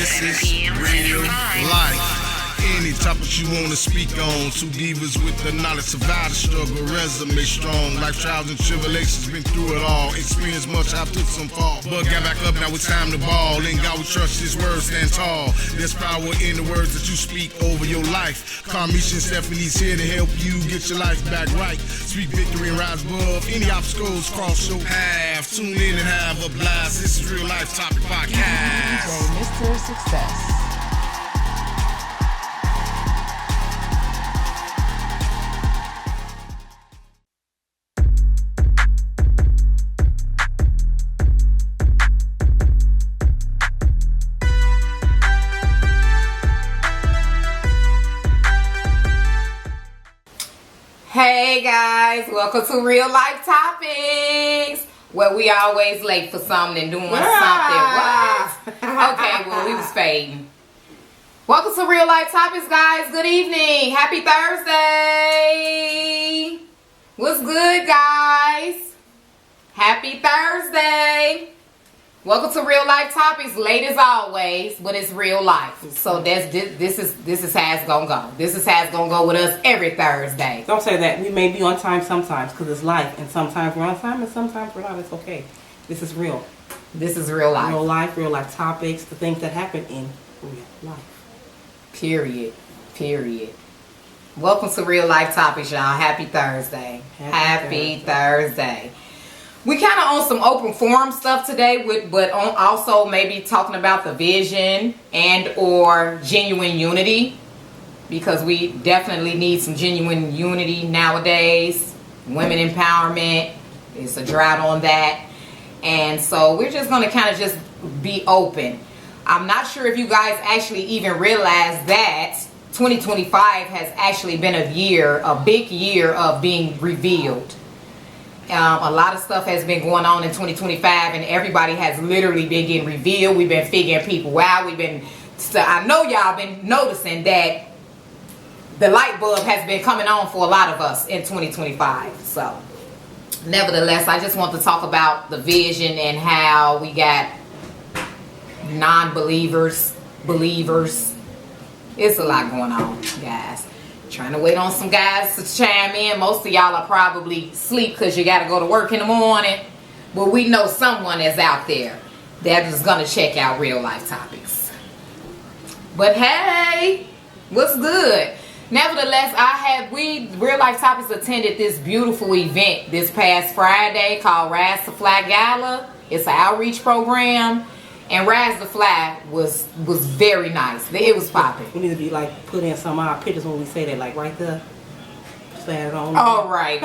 This is real life. Any topics you wanna speak on. Two divas with the knowledge, survive the struggle, resume strong. Life trials and tribulations, been through it all. Experience much, I took some fall. But got back up, now it's time to ball. In God we trust, His word stand tall. There's power in the words that you speak over your life. Carmeshia and Stefanie's here to help you get your life back right. Speak victory and rise above any obstacles cross your path. Tune in and have a blast. This is Real Life Topic Podcast. DJ Mr. Success. Hey guys, welcome to Real Life Topics, where we always late for something and doing something. What? Okay, well, we was fading. Welcome to Real Life Topics, guys. Good evening. Happy Thursday. What's good, guys? Happy Thursday. Welcome to Real Life Topics, late as always, but it's real life. So this is how it's gonna go. This is how it's gonna go with us every Thursday. Don't say that. We may be on time sometimes because it's life, and sometimes we're on time and sometimes we're not. It's okay. This is real. This is real life. Real life topics, the things that happen in real life. Period. Welcome to Real Life Topics, y'all. Happy Thursday. Happy Thursday. We kind of on some open forum stuff today, but on also maybe talking about the vision and or genuine unity, because we definitely need some genuine unity nowadays. Women empowerment, it's a drought on that. And so we're just going to kind of just be open. I'm not sure if you guys actually even realize that 2025 has actually been a big year of being revealed. A lot of stuff has been going on in 2025, and everybody has literally been getting revealed. We've been figuring people out. I know y'all been noticing that the light bulb has been coming on for a lot of us in 2025. So, nevertheless, I just want to talk about the vision and how we got non-believers, believers. It's a lot going on, guys. Trying to wait on some guys to chime in. Most of y'all are probably asleep because you got to go to work in the morning. But we know someone is out there that is going to check out Real Life Topics. But hey, what's good? Nevertheless, Real Life Topics attended this beautiful event this past Friday called Rise to Fly Gala. It's an outreach program. And Rise to Fly was very nice. It was popping. We need to be like put in some of our pictures when we say that, like right there. Stand on. Oh right.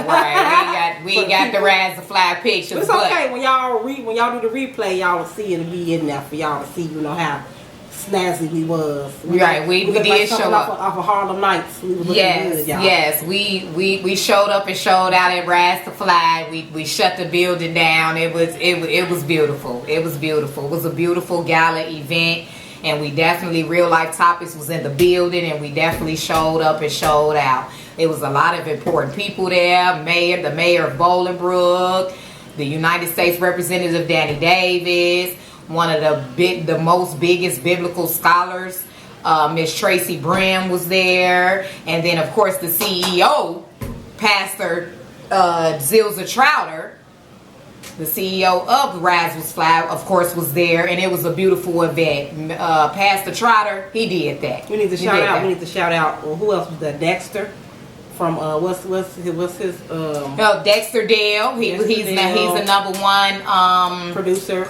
We ain't got the Rise to Fly pictures. It's okay when y'all do the replay, y'all will see it'll be in there for y'all to see, how snazzy we was. Right, we did show up off of Harlem Nights. We was looking good, y'all. Yes, we showed up and showed out at Rise to Fly. We shut the building down. It was beautiful. It was beautiful. It was a beautiful gala event, and we definitely Real Life Topics was in the building, and we definitely showed up and showed out. It was a lot of important people there. The mayor of Bolingbrook, the United States Representative Danny Davis, one of the most biggest biblical scholars, Miss Tracy Brim was there, and then of course the CEO, Pastor Zilza Trouter, the CEO of Rise to Fly, of course, was there, and it was a beautiful event. Pastor Trouter, he did that. We need to shout out. Well, who else was that? Dexter. From what's his Dexter Dale. He's the number one producer,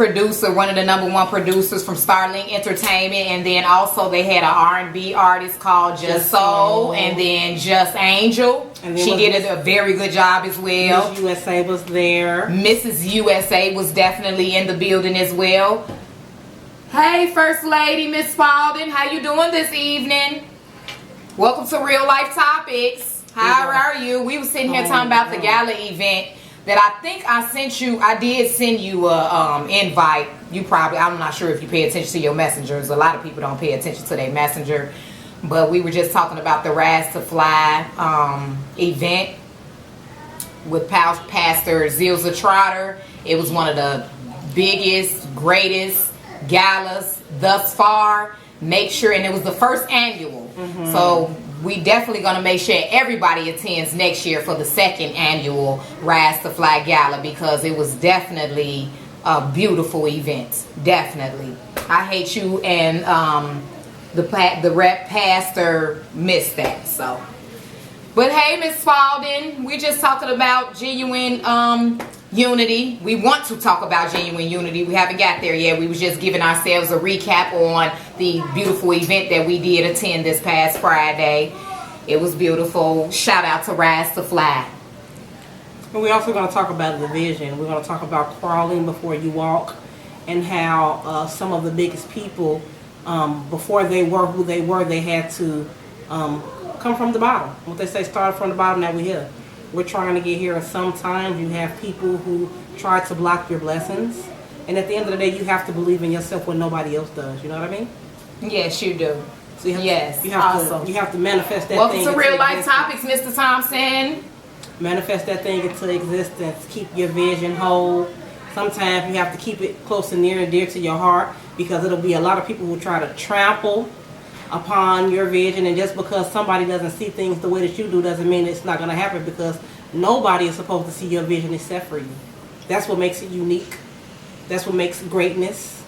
one of the number one producers from Starlink Entertainment, and then also they had an R&B artist called Just Soul, and then Just Angel. And then she did a very good job as well. Miss USA was there. Mrs. USA was definitely in the building as well. Hey, First Lady Miss Spalding, how you doing this evening? Welcome to Real Life Topics. How are you? We were sitting here talking about the gala event that I think I did send you a invite. I'm not sure if you pay attention to your messengers. A lot of people don't pay attention to their messenger. But we were just talking about the Rise to Fly event with Pastor Zilza Trouter. It was one of the biggest, greatest galas thus far. make sure, and it was the first annual. So we definitely going to make sure everybody attends next year for the second annual Rise to Fly Gala, because it was definitely a beautiful event. Definitely. I hate you and the rep pastor missed that. So, but hey, Miss Spalding, we're just talking about genuine unity. We want to talk about genuine unity. We haven't got there yet. We was just giving ourselves a recap on the beautiful event that we did attend this past Friday. It was beautiful. Shout out to Rise to Fly. And we're also going to talk about the vision. We're going to talk about crawling before you walk, and how some of the biggest people, before they were who they were, they had to come from the bottom. What they say, start from the bottom, now we're here. We're trying to get here, and sometimes you have people who try to block your blessings. And at the end of the day, you have to believe in yourself when nobody else does. You know what I mean? Yes, you do. So you have yes, you have to manifest that Welcome thing. Welcome to Real Life existence. Topics, Mr. Thompson. Manifest that thing into existence. Keep your vision whole. Sometimes you have to keep it close and near and dear to your heart, because it'll be a lot of people who try to trample upon your vision, and just because somebody doesn't see things the way that you do doesn't mean it's not going to happen, because nobody is supposed to see your vision except for you. That's what makes it unique. That's what makes greatness.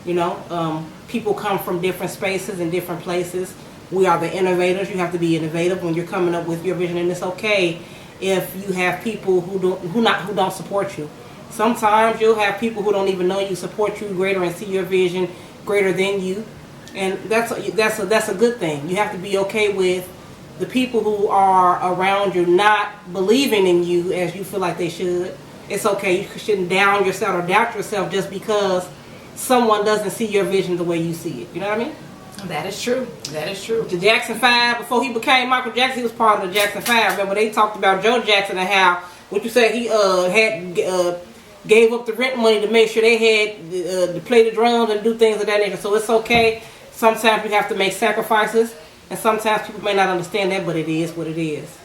You know, people come from different spaces and different places. We are the innovators. You have to be innovative when you're coming up with your vision, and it's okay if you have people who don't support you. Sometimes you'll have people who don't even know you support you greater and see your vision greater than you. And that's a good thing. You have to be okay with the people who are around you not believing in you as you feel like they should. It's okay. You shouldn't down yourself or doubt yourself just because someone doesn't see your vision the way you see it. You know what I mean? That is true. That is true. The Jackson 5, before he became Michael Jackson, he was part of the Jackson 5. Remember, they talked about Joe Jackson and how, what you say, he gave up the rent money to make sure they had to play the drums and do things of that nature. So it's okay. Sometimes we have to make sacrifices, and sometimes people may not understand that, but it is what it is.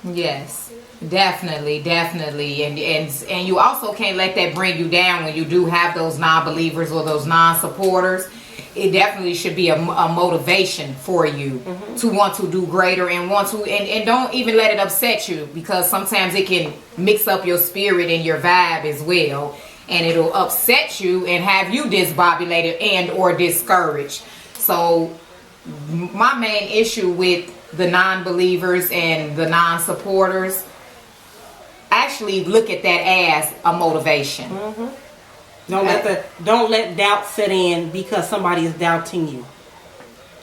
Yes, definitely, definitely. And you also can't let that bring you down when you do have those non-believers or those non-supporters. It definitely should be a motivation for you to want to do greater and want to, and don't even let it upset you, because sometimes it can mix up your spirit and your vibe as well, and it'll upset you and have you disbobulated and or discouraged. So my main issue with the non-believers and the non-supporters, actually look at that as a motivation. Don't let doubt set in because somebody is doubting you.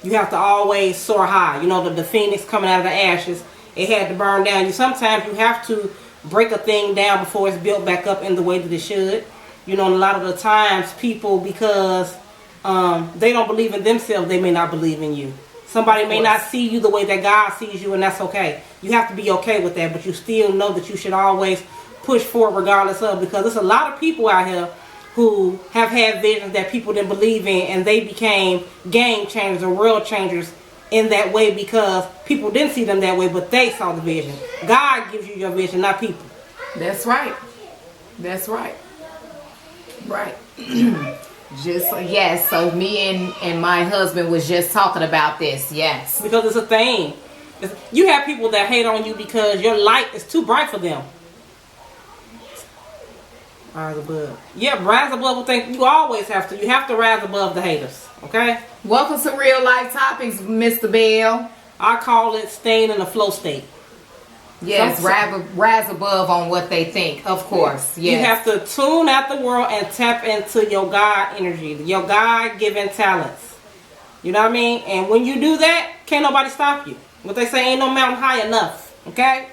You have to always soar high. You know, the phoenix coming out of the ashes, it had to burn down. Sometimes you have to break a thing down before it's built back up in the way that it should. You know, and a lot of the times people, because they don't believe in themselves, they may not believe in you. Somebody may not see you the way that God sees you, and that's okay. You have to be okay with that, but you still know that you should always push forward regardless of, because there's a lot of people out here who have had visions that people didn't believe in, and they became game changers or world changers in that way because people didn't see them that way, but they saw the vision. God gives you your vision, not people. That's right. That's right. Right. Yes, so me and my husband was just talking about this. Yes. Because it's a thing. You have people that hate on you because your light is too bright for them. Rise above. Yeah, rise above. You always have to. You have to rise above the haters. Okay? Welcome to Real Life Topics, Mr. Bell. I call it staying in a flow state. Yes, rise above on what they think, of course. Yes. You have to tune out the world and tap into your God energy, your God-given talents. You know what I mean? And when you do that, can't nobody stop you. What they say, ain't no mountain high enough. Okay?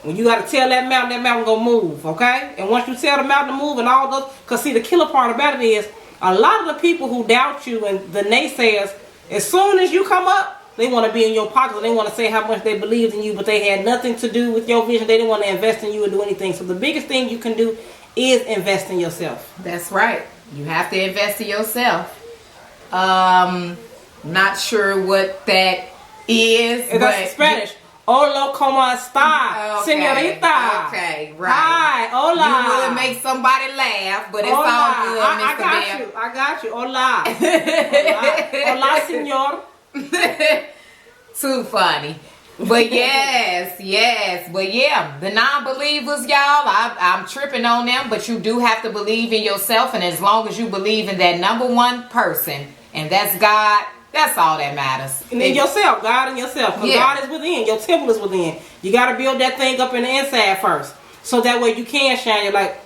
When you got to tell that mountain gonna move. Okay? And once you tell the mountain to move and all those, because see, the killer part about it is, a lot of the people who doubt you and the naysayers, as soon as you come up, they want to be in your pockets and they want to say how much they believed in you, but they had nothing to do with your vision. They didn't want to invest in you or do anything. So the biggest thing you can do is invest in yourself. That's right. You have to invest in yourself. Not sure what that is. That's Spanish. Hola, ¿cómo está, Okay, señorita? Okay, right. Hi, hola. You would make somebody laugh, but it's all good, I Mr. got Bear. you. I got you. Hola. Hola, senor. Too funny. But yes. But yeah, the non-believers, y'all, I'm tripping on them, but you do have to believe in yourself. And as long as you believe in that number one person, and that's God, that's all that matters. And then yourself, God and yourself. Because God is within. Your temple is within. You got to build that thing up in the inside first. So that way you can shine. You're like,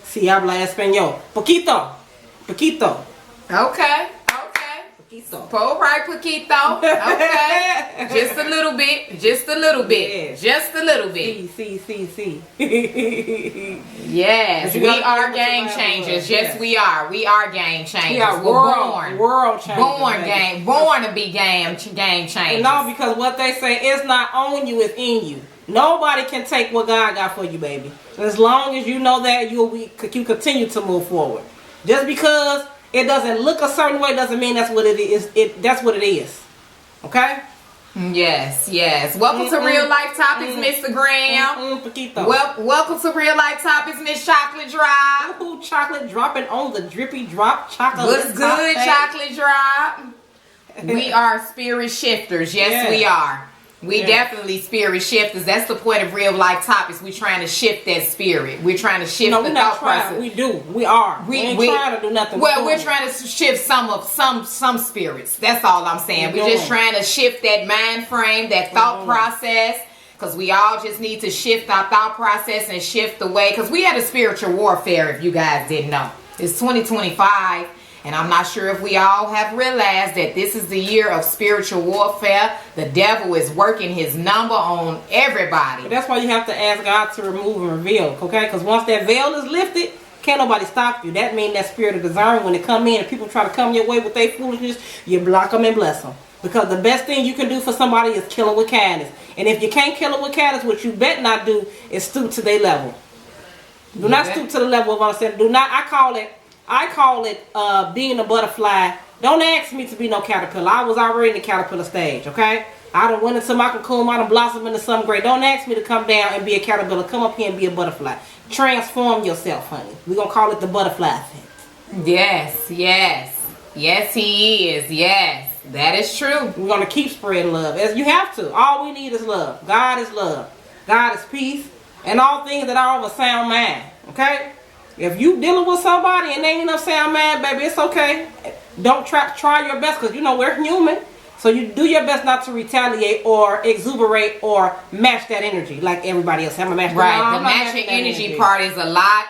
si habla español. Poquito. Poquito. Okay. Poquito. All right, Paquito. Okay. Just a little bit. Just a little bit. Yes. Just a little bit. See. Yes, You we gotta are be game able to changers. yes. Yes, we are. We are game changers. We are We're world changers. born to be game changers. And no, because what they say, it's not on you, it's in you. Nobody can take what God got for you, baby. As long as you know that, you continue to move forward. Just because it doesn't look a certain way doesn't mean that's what it is. That's what it is. Okay? Yes. Welcome to Real Life Topics, Mr. Graham. Welcome to Real Life Topics, Miss Chocolate Drop. Ooh, chocolate dropping on the drippy drop. Chocolate. What's good, Chocolate Drop? We are spirit shifters. Yes, we are. We definitely spirit shifters. That's the point of Real Life Topics. We're trying to shift that spirit. We're trying to shift the thought process. We do. We are. We ain't trying to do nothing. Well, we're trying to shift some spirits. That's all I'm saying. We're just trying to shift that mind frame, that thought process. Because we all just need to shift our thought process and shift the way. Because we had a spiritual warfare, if you guys didn't know. It's 2025. And I'm not sure if we all have realized that this is the year of spiritual warfare. The devil is working his number on everybody. But that's why you have to ask God to remove and reveal, okay? Because once that veil is lifted, can't nobody stop you. That means that spirit of discernment, when they come in and people try to come your way with their foolishness, you block them and bless them. Because the best thing you can do for somebody is kill them with kindness. And if you can't kill them with kindness, what you bet not do is stoop to their level. Do not stoop to the level of understanding. Do not, I call it being a butterfly. Don't ask me to be no caterpillar. I was already in the caterpillar stage, okay? I done went into my cocoon. I done blossomed into something great. Don't ask me to come down and be a caterpillar. Come up here and be a butterfly. Transform yourself, honey. We're going to call it the butterfly effect. Yes. Yes, he is. Yes, that is true. We're going to keep spreading love. As you have to. All we need is love. God is love. God is peace. And all things that are of a sound mind, okay? If you dealing with somebody and they ain't enough sound mind, baby, it's okay. Don't try your best, because you know we're human. So you do your best not to retaliate or exuberate or match that energy like everybody else. I'm a match. Right, the matching energy part is a lot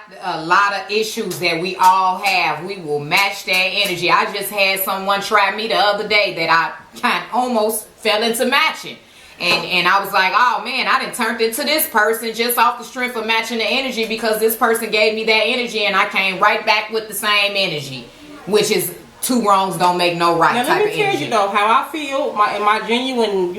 of issues that we all have. We will match that energy. I just had someone try me the other day that I kind of almost fell into matching. And I was like, oh man, I done turned into this person just off the strength of matching the energy, because this person gave me that energy and I came right back with the same energy, which is two wrongs don't make no right now, type of energy. Let me tell you though, how I feel, my genuine,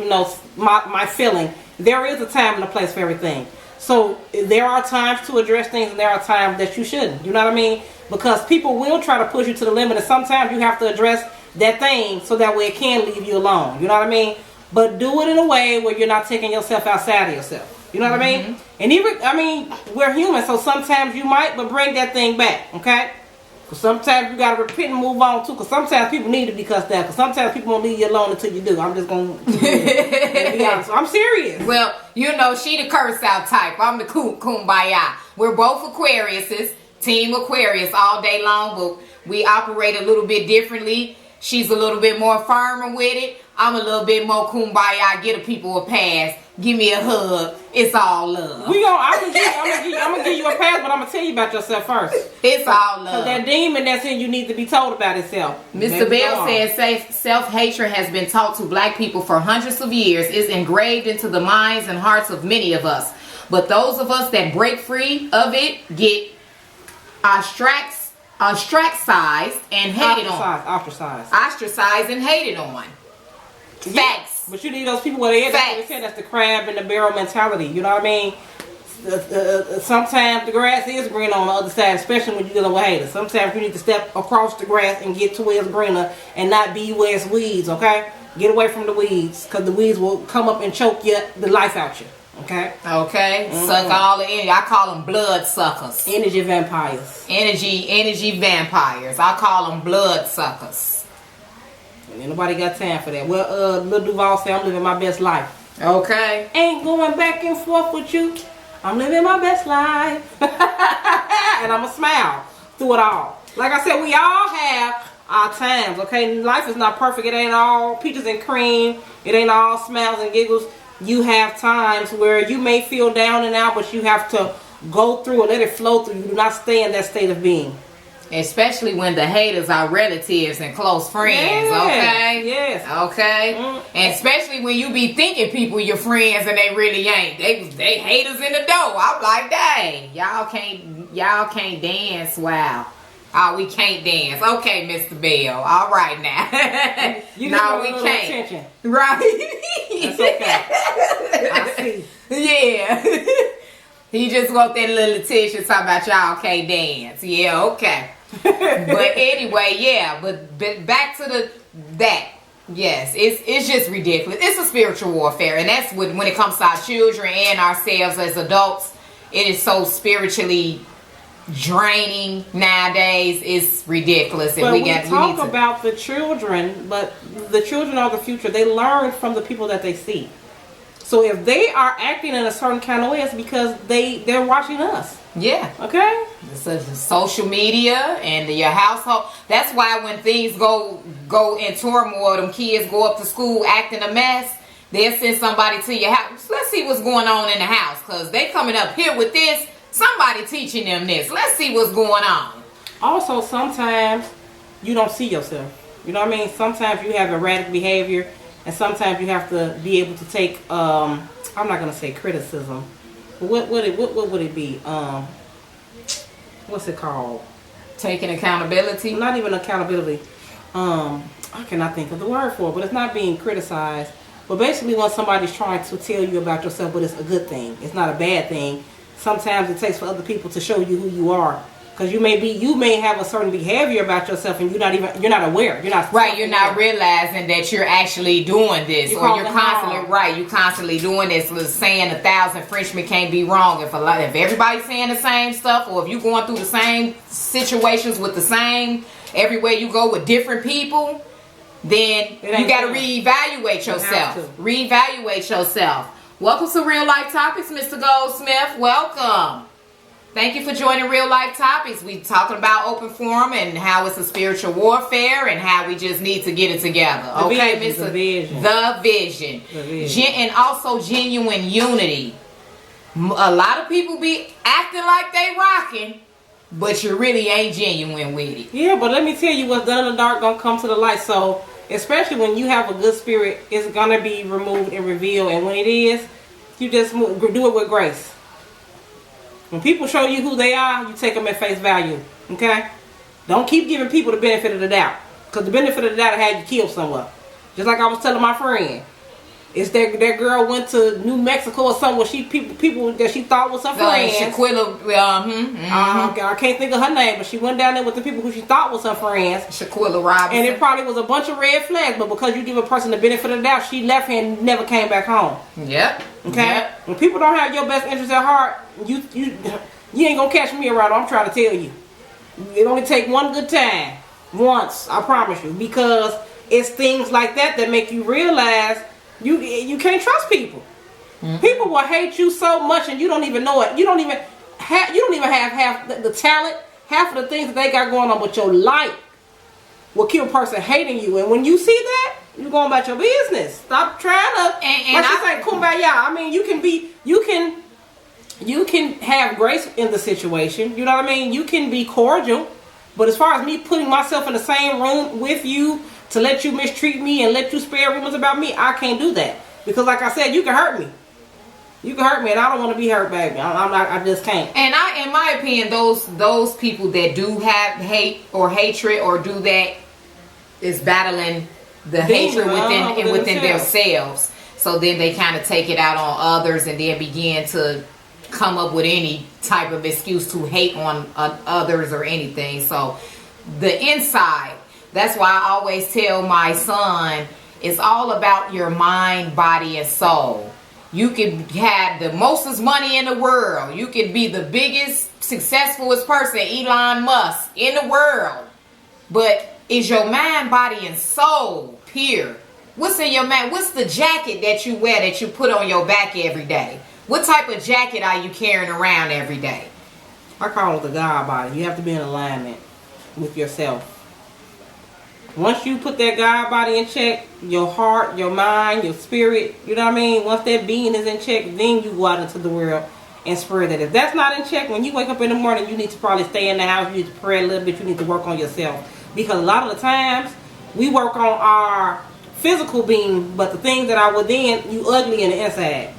my feeling, there is a time and a place for everything. So there are times to address things and there are times that you shouldn't. You know what I mean? Because people will try to push you to the limit, and sometimes you have to address that thing so that way it can leave you alone. You know what I mean? But do it in a way where you're not taking yourself outside of yourself. You know what I mean? And even, we're human, so sometimes you might, but bring that thing back, okay? Because sometimes you got to repent and move on, too. Because sometimes people need to be cussed out. Because sometimes people won't leave you alone until you do. I'm just going to be honest. I'm serious. Well, she the curse out type. I'm the kumbaya. We're both Aquariuses, Team Aquarius all day long, but we operate a little bit differently. She's a little bit more firmer with it. I'm a little bit more kumbaya. Get people a pass. Give me a hug. It's all love. I'm gonna give you a pass, but I'm gonna tell you about yourself first. It's all love. That demon that's in you needs to be told about itself. Mr. Bell says self-hatred has been taught to black people for hundreds of years. It's engraved into the minds and hearts of many of us. But those of us that break free of it get ostracized and hated on. Ostracized and hated on. Facts. But you need those people where they are. That's the crab in the barrel mentality. You know what I mean? Sometimes the grass is green on the other side, especially when you're dealing with haters. Sometimes you need to step across the grass and get to where it's greener and not be where it's weeds, okay? Get away from the weeds, because the weeds will come up and choke the life out you. Okay? Okay. Suck all the energy. I call them blood suckers. Energy vampires. Energy vampires. I call them blood suckers. And ain't nobody got time for that. Well, Lil Duval said, I'm living my best life. Okay. Ain't going back and forth with you. I'm living my best life. And I'm going to smile through it all. Like I said, we all have our times, okay? Life is not perfect. It ain't all peaches and cream. It ain't all smiles and giggles. You have times where you may feel down and out, but you have to go through and let it flow through. You do not stay in that state of being. Especially when the haters are relatives and close friends, okay? Yes. Okay? And especially when you be thinking people your friends and they really ain't. They haters in the door. I'm like, dang, y'all can't dance. Wow. Oh, we can't dance. Okay, Mr. Bell. All right now. No, we can't. Attention. Right. That's okay. I see. Yeah. He just want that little attention talking about y'all can't dance. Yeah, okay. But anyway, yeah. But back to that. Yes, it's just ridiculous. It's a spiritual warfare. And that's when it comes to our children and ourselves as adults. It is so spiritually draining nowadays. It's ridiculous. And but we need talk about the children, but the children are the future. They learn from the people that they see. So if they are acting in a certain kind of way, it's because they're watching us. Yeah. Okay? It's social media and your household. That's why when things go in turmoil, them kids go up to school acting a mess, they'll send somebody to your house. Let's see what's going on in the house, because they coming up here with this. Somebody teaching them this. Let's see what's going on. Also, sometimes you don't see yourself. You know what I mean? Sometimes you have erratic behavior, and sometimes you have to be able to take, I'm not going to say criticism. What would it be? What's it called? Taking accountability? Not even accountability. I cannot think of the word for it, but it's not being criticized. But basically when somebody's trying to tell you about yourself, but it's a good thing. It's not a bad thing. Sometimes it takes for other people to show you who you are, because you may have a certain behavior about yourself, and you're not aware. You're not realizing that you're actually doing this, or you're constantly doing this. Was saying 1,000 Frenchmen can't be wrong. If everybody's saying the same stuff, or if you're going through the same situations with the same, everywhere you go with different people, then you got to reevaluate yourself. Reevaluate yourself. Welcome to Real Life Topics, Mr. Goldsmith. Welcome. Thank you for joining Real Life Topics. We talking about open forum and how it's a spiritual warfare and how we just need to get it together. The vision. And also genuine unity. A lot of people be acting like they rocking, but you really ain't genuine with it. Yeah, but let me tell you, what's done in the dark gonna come to the light. So especially when you have a good spirit, it's gonna be removed and revealed. And when it is, you just do it with grace. When people show you who they are, you take them at face value. Okay? Don't keep giving people the benefit of the doubt, because the benefit of the doubt had you killed somewhere. Just like I was telling my friend, it's that girl went to New Mexico or somewhere. People that she thought was her friends. Shaquilla. I can't think of her name, but she went down there with the people who she thought was her friends. Shaquilla Robinson. And it probably was a bunch of red flags, but because you give a person the benefit of the doubt, she left here and never came back home. Yep. Okay. Yep. When people don't have your best interest at heart, you ain't gonna catch me around. I'm trying to tell you, it only take one good time, once. I promise you, because it's things like that make you realize. You can't trust people. Mm-hmm. People will hate you so much, and you don't even know it. You don't even have half the talent, half of the things that they got going on. But your light will keep a person hating you. And when you see that, you're going about your business. Stop trying to. And I say kumbaya. I mean, you can have grace in the situation. You know what I mean? You can be cordial, but as far as me putting myself in the same room with you, to let you mistreat me and let you spread rumors about me, I can't do that. Because like I said, you can hurt me. You can hurt me, and I don't want to be hurt, baby. I just can't. And in my opinion, those people that do have hate or hatred or do that is battling the hatred within themselves. So then they kind of take it out on others, and then begin to come up with any type of excuse to hate on others or anything. So the inside. That's why I always tell my son, It's all about your mind, body, and soul. You could have the mostest money in the world. You could be the biggest, successfulest person, Elon Musk, in the world. But is your mind, body, and soul pure? What's in your mind? What's the jacket that you wear that you put on your back every day? What type of jacket are you carrying around every day? I call it the God body. You have to be in alignment with yourself. Once you put that God body in check, your heart, your mind, your spirit, you know what I mean? Once that being is in check, then you go out into the world and spread that. If that's not in check, when you wake up in the morning, you need to probably stay in the house. You need to pray a little bit. You need to work on yourself. Because a lot of the times, we work on our physical being, but the things that are within, you ugly in the inside.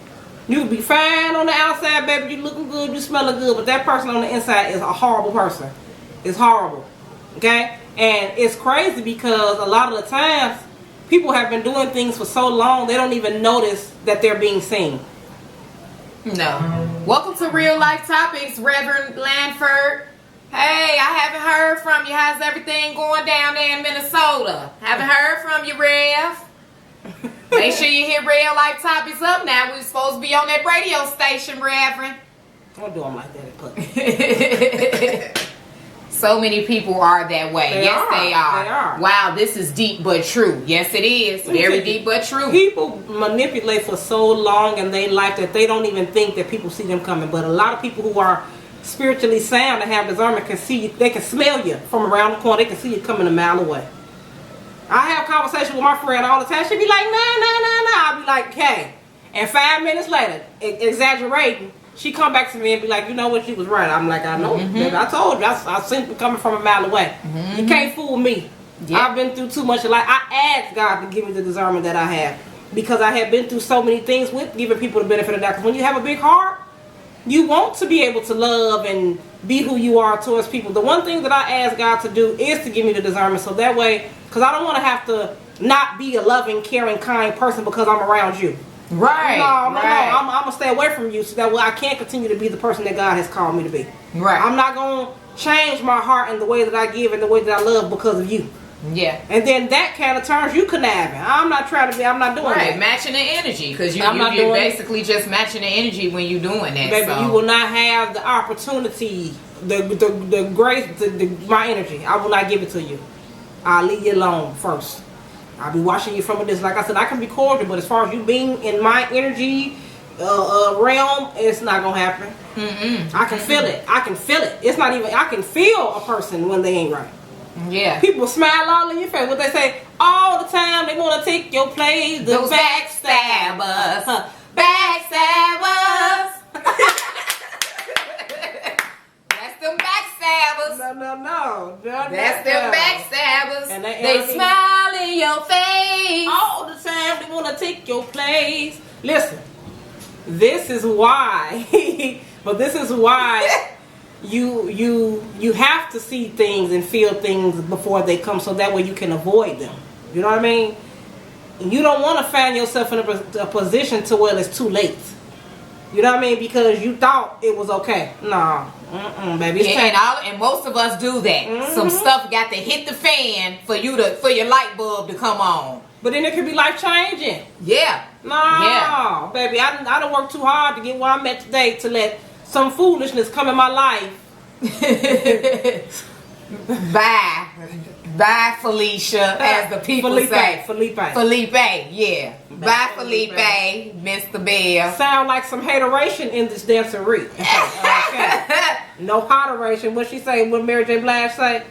You can be fine on the outside, baby. You looking good, you smelling good, but that person on the inside is a horrible person. It's horrible. Okay? And it's crazy because a lot of the times, people have been doing things for so long, they don't even notice that they're being seen. No. Welcome to Real Life Topics, Reverend Lanford. Hey, I haven't heard from you. How's everything going down there in Minnesota? Haven't heard from you, Rev. Make sure you hit Real Life Topics up now. We're supposed to be on that radio station, Reverend. Don't do them like that in public. So many people are that way. They are. They are. They are. Wow, this is deep but true. Yes, it is. Very deep but true. People manipulate for so long in their life that they don't even think that people see them coming. But a lot of people who are spiritually sound and have discernment can see you. They can smell you from around the corner. They can see you coming a mile away. I have conversations with my friend all the time. She'll be like, nah. I'll be like, okay. And 5 minutes later, exaggerating, she come back to me and be like, you know what, you was right. I'm like, I know. Baby, I told you. I seen you coming from a mile away. You can't fool me. Yep. I've been through too much. Like, I asked God to give me the discernment that I have. Because I have been through so many things with giving people the benefit of the doubt. Because when you have a big heart, you want to be able to love and be who you are towards people. The one thing that I ask God to do is to give me the discernment. So that way, because I don't want to have to not be a loving, caring, kind person because I'm around you. Right. No. Right. I'm going to stay away from you so that way I can't continue to be the person that God has called me to be. Right. I'm not going to change my heart and the way that I give and the way that I love because of you. Yeah. And then that kind of turns you conniving. I'm not doing that. Matching the energy. Because you're basically just matching the energy when you're doing that. Baby, so. you will not have the opportunity, the grace, my energy. I will not give it to you. I'll leave you alone first. I'll be watching you from a distance. Like I said, I can be cordial, but as far as you being in my energy realm, it's not going to happen. I can feel it. It's not even, I can feel a person when they ain't right. Yeah. People smile all in your face. What they say all the time, they want to take your place. Those backstabbers. Backstabbers. That's them backstabbers. No. That's them backstabbers. And they smile in your face. All the time, they want to take your place. Listen, this is why, you have to see things and feel things before they come so that way you can avoid them. You know what I mean? You don't want to find yourself in a position to where it's too late. You know what I mean? Because you thought it was okay. No. Baby. And most of us do that. Some stuff got to hit the fan for your light bulb to come on. But then it could be life changing. Yeah. No, baby. I done worked too hard to get where I'm at today to let some foolishness come in my life. Bye, Felicia, as the people say. Felipe, yeah. Bye, Felipe, Mr. Bell. Sound like some hateration in this dancery. Okay. No hateration. What she say? What Mary J. Blige say?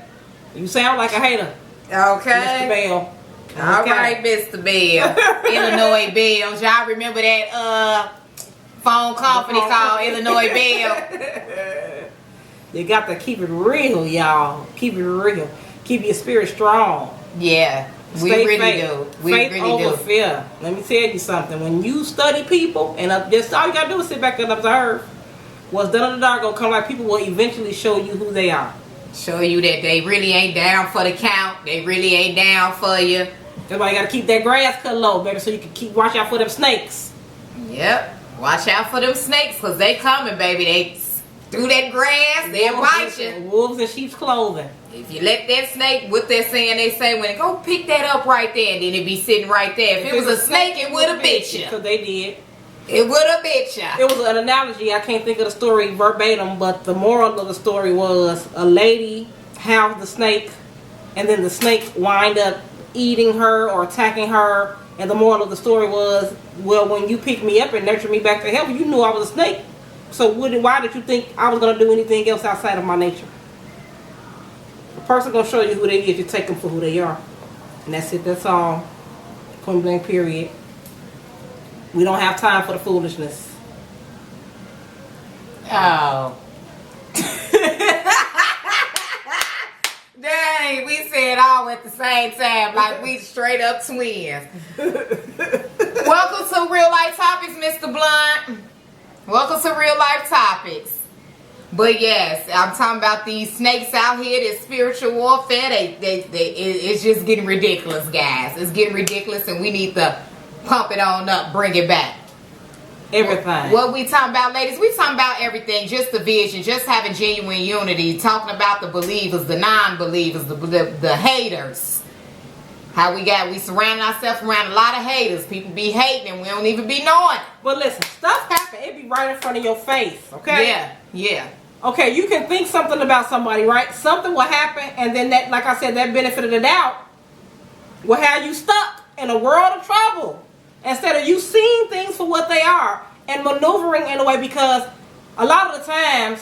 You sound like a hater. Okay. Mr. Bell. All right, Mr. Bell. Illinois Bells. Y'all remember that phone company called Illinois Bell? You got to keep it real, y'all. Keep it real. Keep your spirit strong. Yeah, we really do. Faith over fear. Let me tell you something. When you study people, and just all you got to do is sit back and observe, what's done in the dark gonna come like people will eventually show you who they are. Show you that they really ain't down for the count. They really ain't down for you. That's why you got to keep that grass cut low, baby, so you can watch out for them snakes. Yep. Watch out for them snakes, because they coming, baby. through that grass, they'll bite you. Wolves in sheep's clothing. If you let that snake, what they're saying, they say, when it go pick that up right there, and then it be sitting right there. If it was a snake, it would have bit you. Because they did. It would have bit you. It was an analogy. I can't think of the story verbatim, but the moral of the story was a lady housed the snake, and then the snake wind up eating her or attacking her. And the moral of the story was, well, when you picked me up and nurtured me back to health, you knew I was a snake. So why did you think I was going to do anything else outside of my nature? A person going to show you who they is, you take them for who they are. And that's it, that's all. Point blank, period. We don't have time for the foolishness. Oh. Dang, we said all at the same time, like we straight up twins. Welcome to Real Life Topics, Mr. Blunt. Welcome to Real Life Topics. But yes, I'm talking about these snakes out here, this spiritual warfare. It's just getting ridiculous, guys. It's getting ridiculous, and we need to pump it on up, bring it back. Everything. What we talking about, ladies? We talking about everything. Just the vision, just having genuine unity. Talking about the believers, the non-believers, the haters. How we surround ourselves around a lot of haters. People be hating and we don't even be knowing. But listen, stuff happen. It be right in front of your face, okay? Yeah. Okay, you can think something about somebody, right? Something will happen, and then that, like I said, that benefit of the doubt will have you stuck in a world of trouble. Instead of you seeing things for what they are and maneuvering in a way, because a lot of the times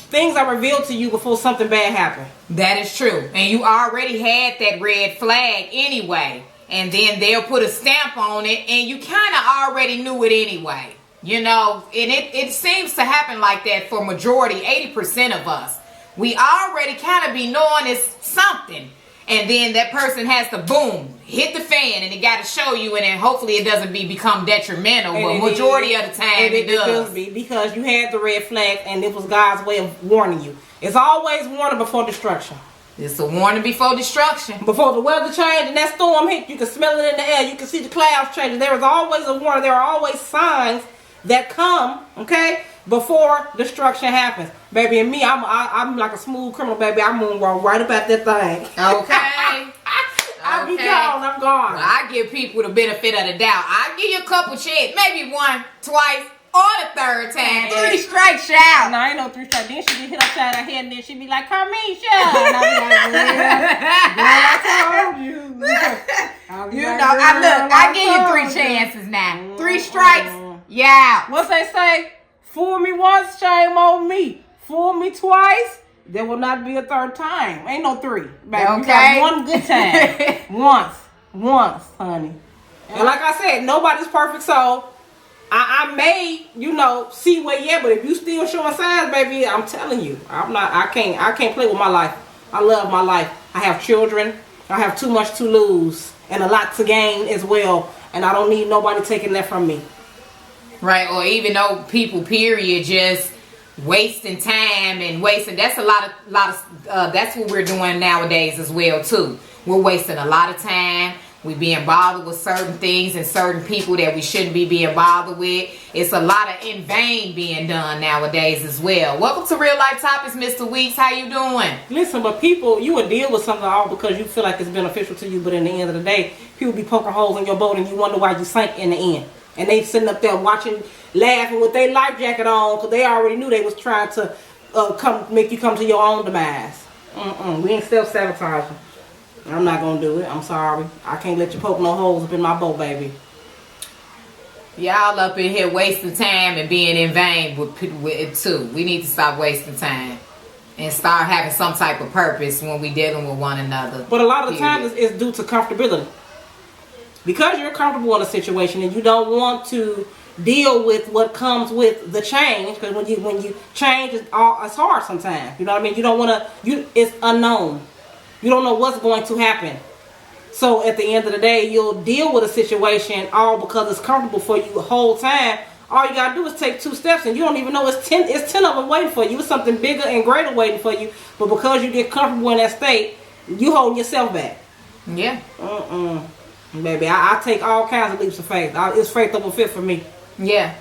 things are revealed to you before something bad happens. That is true. And you already had that red flag anyway. And then they'll put a stamp on it and you kind of already knew it anyway. You know, and it seems to happen like that for majority, 80% of us. We already kind of be knowing it's something. And then that person has to, boom, hit the fan, and it got to show you, and then hopefully it doesn't become detrimental. But majority of the time it does. Because you had the red flag, and it was God's way of warning you. It's always warning before destruction. It's a warning before destruction. Before the weather change and that storm hit, you can smell it in the air. You can see the clouds changing. There is always a warning. There are always signs that come, okay, before destruction happens. Baby, and me, I'm like a smooth criminal, baby. I'm moving right up at that thing. Okay. I'll be gone. I'm gone. Well, I give people the benefit of the doubt. I give you a couple chances, maybe one, twice, or the third time. 3 strikes out. No, I ain't no 3 strikes. Then she get hit upside her head, and then she be like, Carmeshia. And I be like, girl, I told you. I give you 3 chances now. 3 strikes, yeah. What's they say? Fool me once, shame on me. Fool me twice, there will not be a third time. Ain't no 3. Baby. Okay. You got one good time. once, honey. And like I said, nobody's perfect, so I may, see where you at, but if you still showing signs, baby, I'm telling you, I can't play with my life. I love my life. I have children. I have too much to lose and a lot to gain as well, and I don't need nobody taking that from me. Right, or even though people, period, just wasting time and wasting. That's a lot of that's what we're doing nowadays as well too. We're wasting a lot of time. We being bothered with certain things and certain people that we shouldn't be being bothered with. It's a lot of in vain being done nowadays as well. Welcome to Real Life Topics, Mr. Weeks. How you doing? Listen, but people, you would deal with something all because you feel like it's beneficial to you, but in the end of the day, people be poking holes in your boat and you wonder why you sank in the end. And they sitting up there watching, laughing with their life jacket on because they already knew they was trying to make you come to your own demise. We ain't self-sabotaging. I'm not going to do it. I'm sorry. I can't let you poke no holes up in my boat, baby. Y'all up in here wasting time and being in vain with it too. We need to stop wasting time and start having some type of purpose when we dealing with one another. But a lot of the times it's due to comfortability. Because you're comfortable in a situation and you don't want to deal with what comes with the change, because when you change, it's hard sometimes. You know what I mean? You don't want to. It's unknown. You don't know what's going to happen. So at the end of the day, you'll deal with a situation all because it's comfortable for you the whole time. All you gotta do is take 2 steps, and you don't even know it's 10 of them waiting for you. It's something bigger and greater waiting for you. But because you get comfortable in that state, you holding yourself back. Yeah. Baby, I take all kinds of leaps of faith. It's faith over fear for me. Yeah.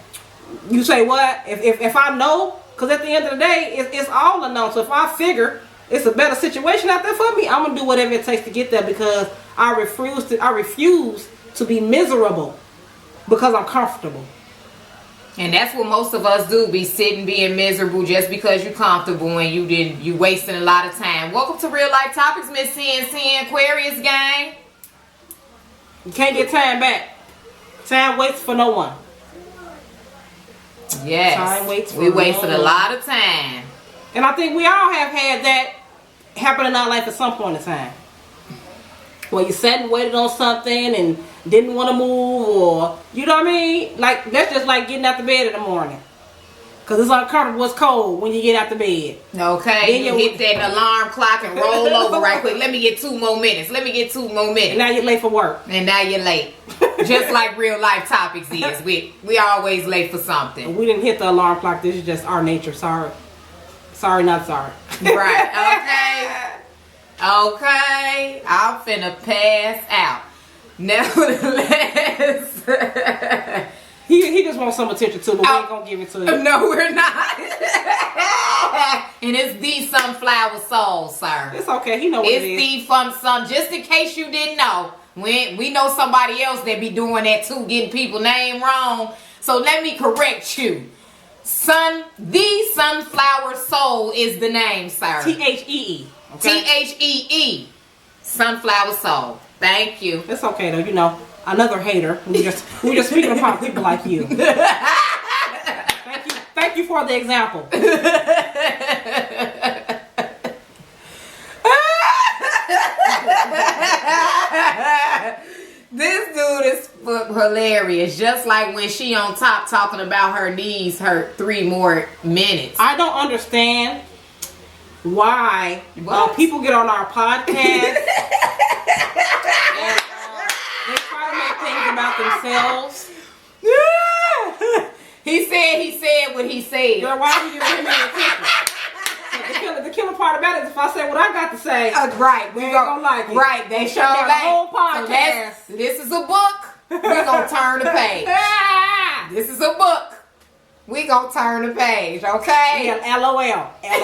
You say what? If I know Because at the end of the day, it's all unknown. So if I figure it's a better situation out there for me, I'm gonna do whatever it takes to get there because I refuse to be miserable because I'm comfortable. And that's what most of us do, be sitting being miserable just because you're comfortable and you wasting a lot of time. Welcome to Real Life Topics, Miss CNC Aquarius gang. You can't get time back. Time waits for no one. Yes. Time waits for we wasted no a one. lot of time. And I think we all have had that happen in our life at some point in time. Where you sat and waited on something and didn't want to move, or you know what I mean? Like that's just like getting out the bed in the morning. Cause it's uncomfortable, it's cold when you get out the bed. Okay, then you hit that alarm clock and roll over right quick. Let me get 2 more minutes. Let me get 2 more minutes. And now you're late for work. And now you're late. Just like Real Life Topics is. We always late for something. We didn't hit the alarm clock. This is just our nature. Sorry. Sorry, not sorry. Right. Okay. I'm finna pass out. Nevertheless. He just wants some attention too, but we ain't gonna give it to him. No, we're not. And it's the Sunflower Soul, sir. It's okay. He know what it is. It's the fun sun. Just in case you didn't know, we know somebody else that be doing that too, getting people name wrong. So let me correct you. The Sunflower Soul is the name, sir. Thee. Okay? Thee. Sunflower Soul. Thank you. It's okay though. You know, another hater. We just speaking about people like you. Thank you for the example. This dude is hilarious. Just like when she on top talking about her knees hurt 3 more minutes. I don't understand why people get on our podcast and they try to make things about themselves. He said what he said. Girl, why would you give me attention? The killer part about it is if I say what I got to say, right, we ain't gonna like it. Right, they show the whole podcast. So this is a book. We're gonna turn the page. This is a book. We gonna turn the page, okay? Yeah, LOL. Yes,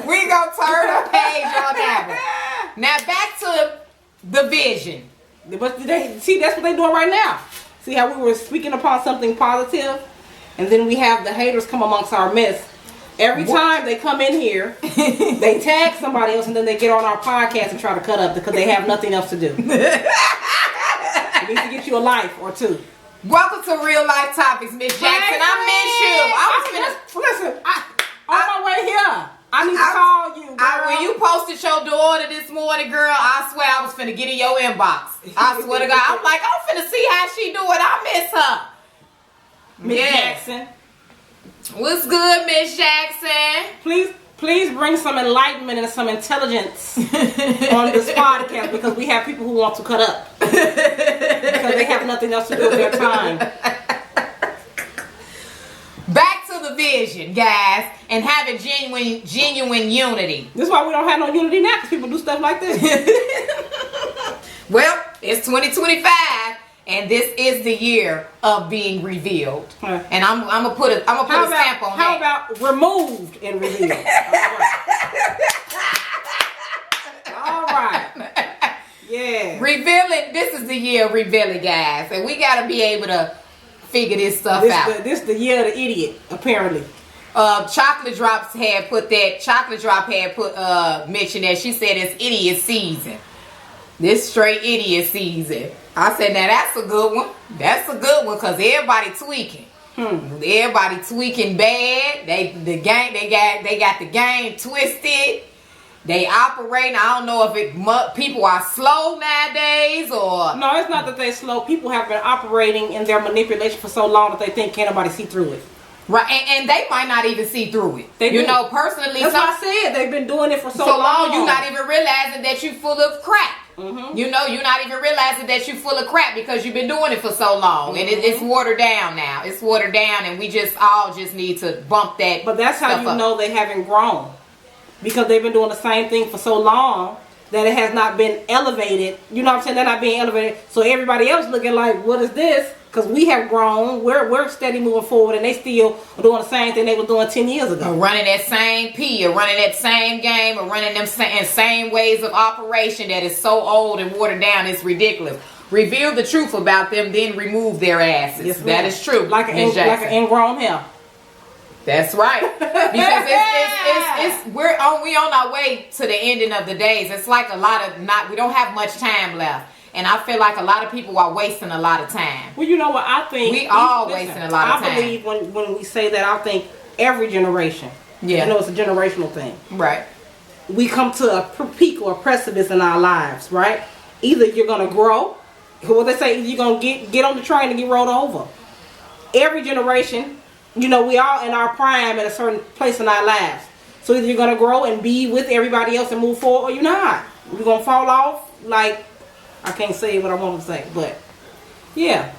we gonna turn the page on that one. Now back to the vision. But see, that's what they're doing right now. See how we were speaking upon something positive, and then we have the haters come amongst our midst. Every time they come in here, they tag somebody else, and then they get on our podcast and try to cut up because they have nothing else to do. We need to get you a life or two. Welcome to Real Life Topics, Miss Jackson. I miss you. Listen, on my way here, I need to call you, girl. When you posted your daughter this morning, girl, I swear I was finna get in your inbox. I swear to God. I'm like, I'm finna see how she doing. I miss her. Miss Jackson. What's good, Miss Jackson? Please bring some enlightenment and some intelligence on this podcast because we have people who want to cut up because they have nothing else to do with their time. Back to the vision, guys, and having genuine unity. This is why we don't have no unity now because people do stuff like this. Well, it's 2025. And this is the year of being revealed. And I'm gonna put a stamp on that. How about removed and revealed? All right. Yeah. Revealing. This is the year of revealing, guys, and we gotta be able to figure this stuff out. This the year of the idiot, apparently. Chocolate Drop had mentioned that. She said it's idiot season. This straight idiot season. I said, now that's a good one. That's a good one because everybody tweaking. Everybody tweaking bad. They got the game twisted. They operating. I don't know if people are slow nowadays or no. It's not that they're slow. People have been operating in their manipulation for so long that they think can't nobody see through it. Right, and they might not even see through it. Personally, that's what I said. They've been doing it for so long. You're not even realizing that you're full of crap. Mm-hmm. You're not even realizing that you're full of crap because you've been doing it for so long, and it's watered down now. It's watered down, and we just need to bump that. But that's how you know they haven't grown, because they've been doing the same thing for so long that it has not been elevated. You know what I'm saying? They're not being elevated, so everybody else looking like, what is this? Because we have grown, we're steady moving forward, and they still are doing the same thing they were doing 10 years ago. Or running that same P, or running that same game, or running them same ways of operation that is so old and watered down, it's ridiculous. Reveal the truth about them, then remove their asses. Yes, that is true. Like an ingrown hair. That's right. Because we on our way to the ending of the days. It's like we don't have much time left. And I feel like a lot of people are wasting a lot of time. Well, you know what? I think we all wasting a lot of time. I believe when we say that, I think every generation. Yeah. You know, it's a generational thing. Right. We come to a peak or a precipice in our lives, right? Either you're going to grow, what they say, you're going to get on the train and get rolled over. Every generation, you know, we all in our prime at a certain place in our lives. So either you're going to grow and be with everybody else and move forward, or you're not. We're going to fall off like... I can't say what I want to say, but yeah,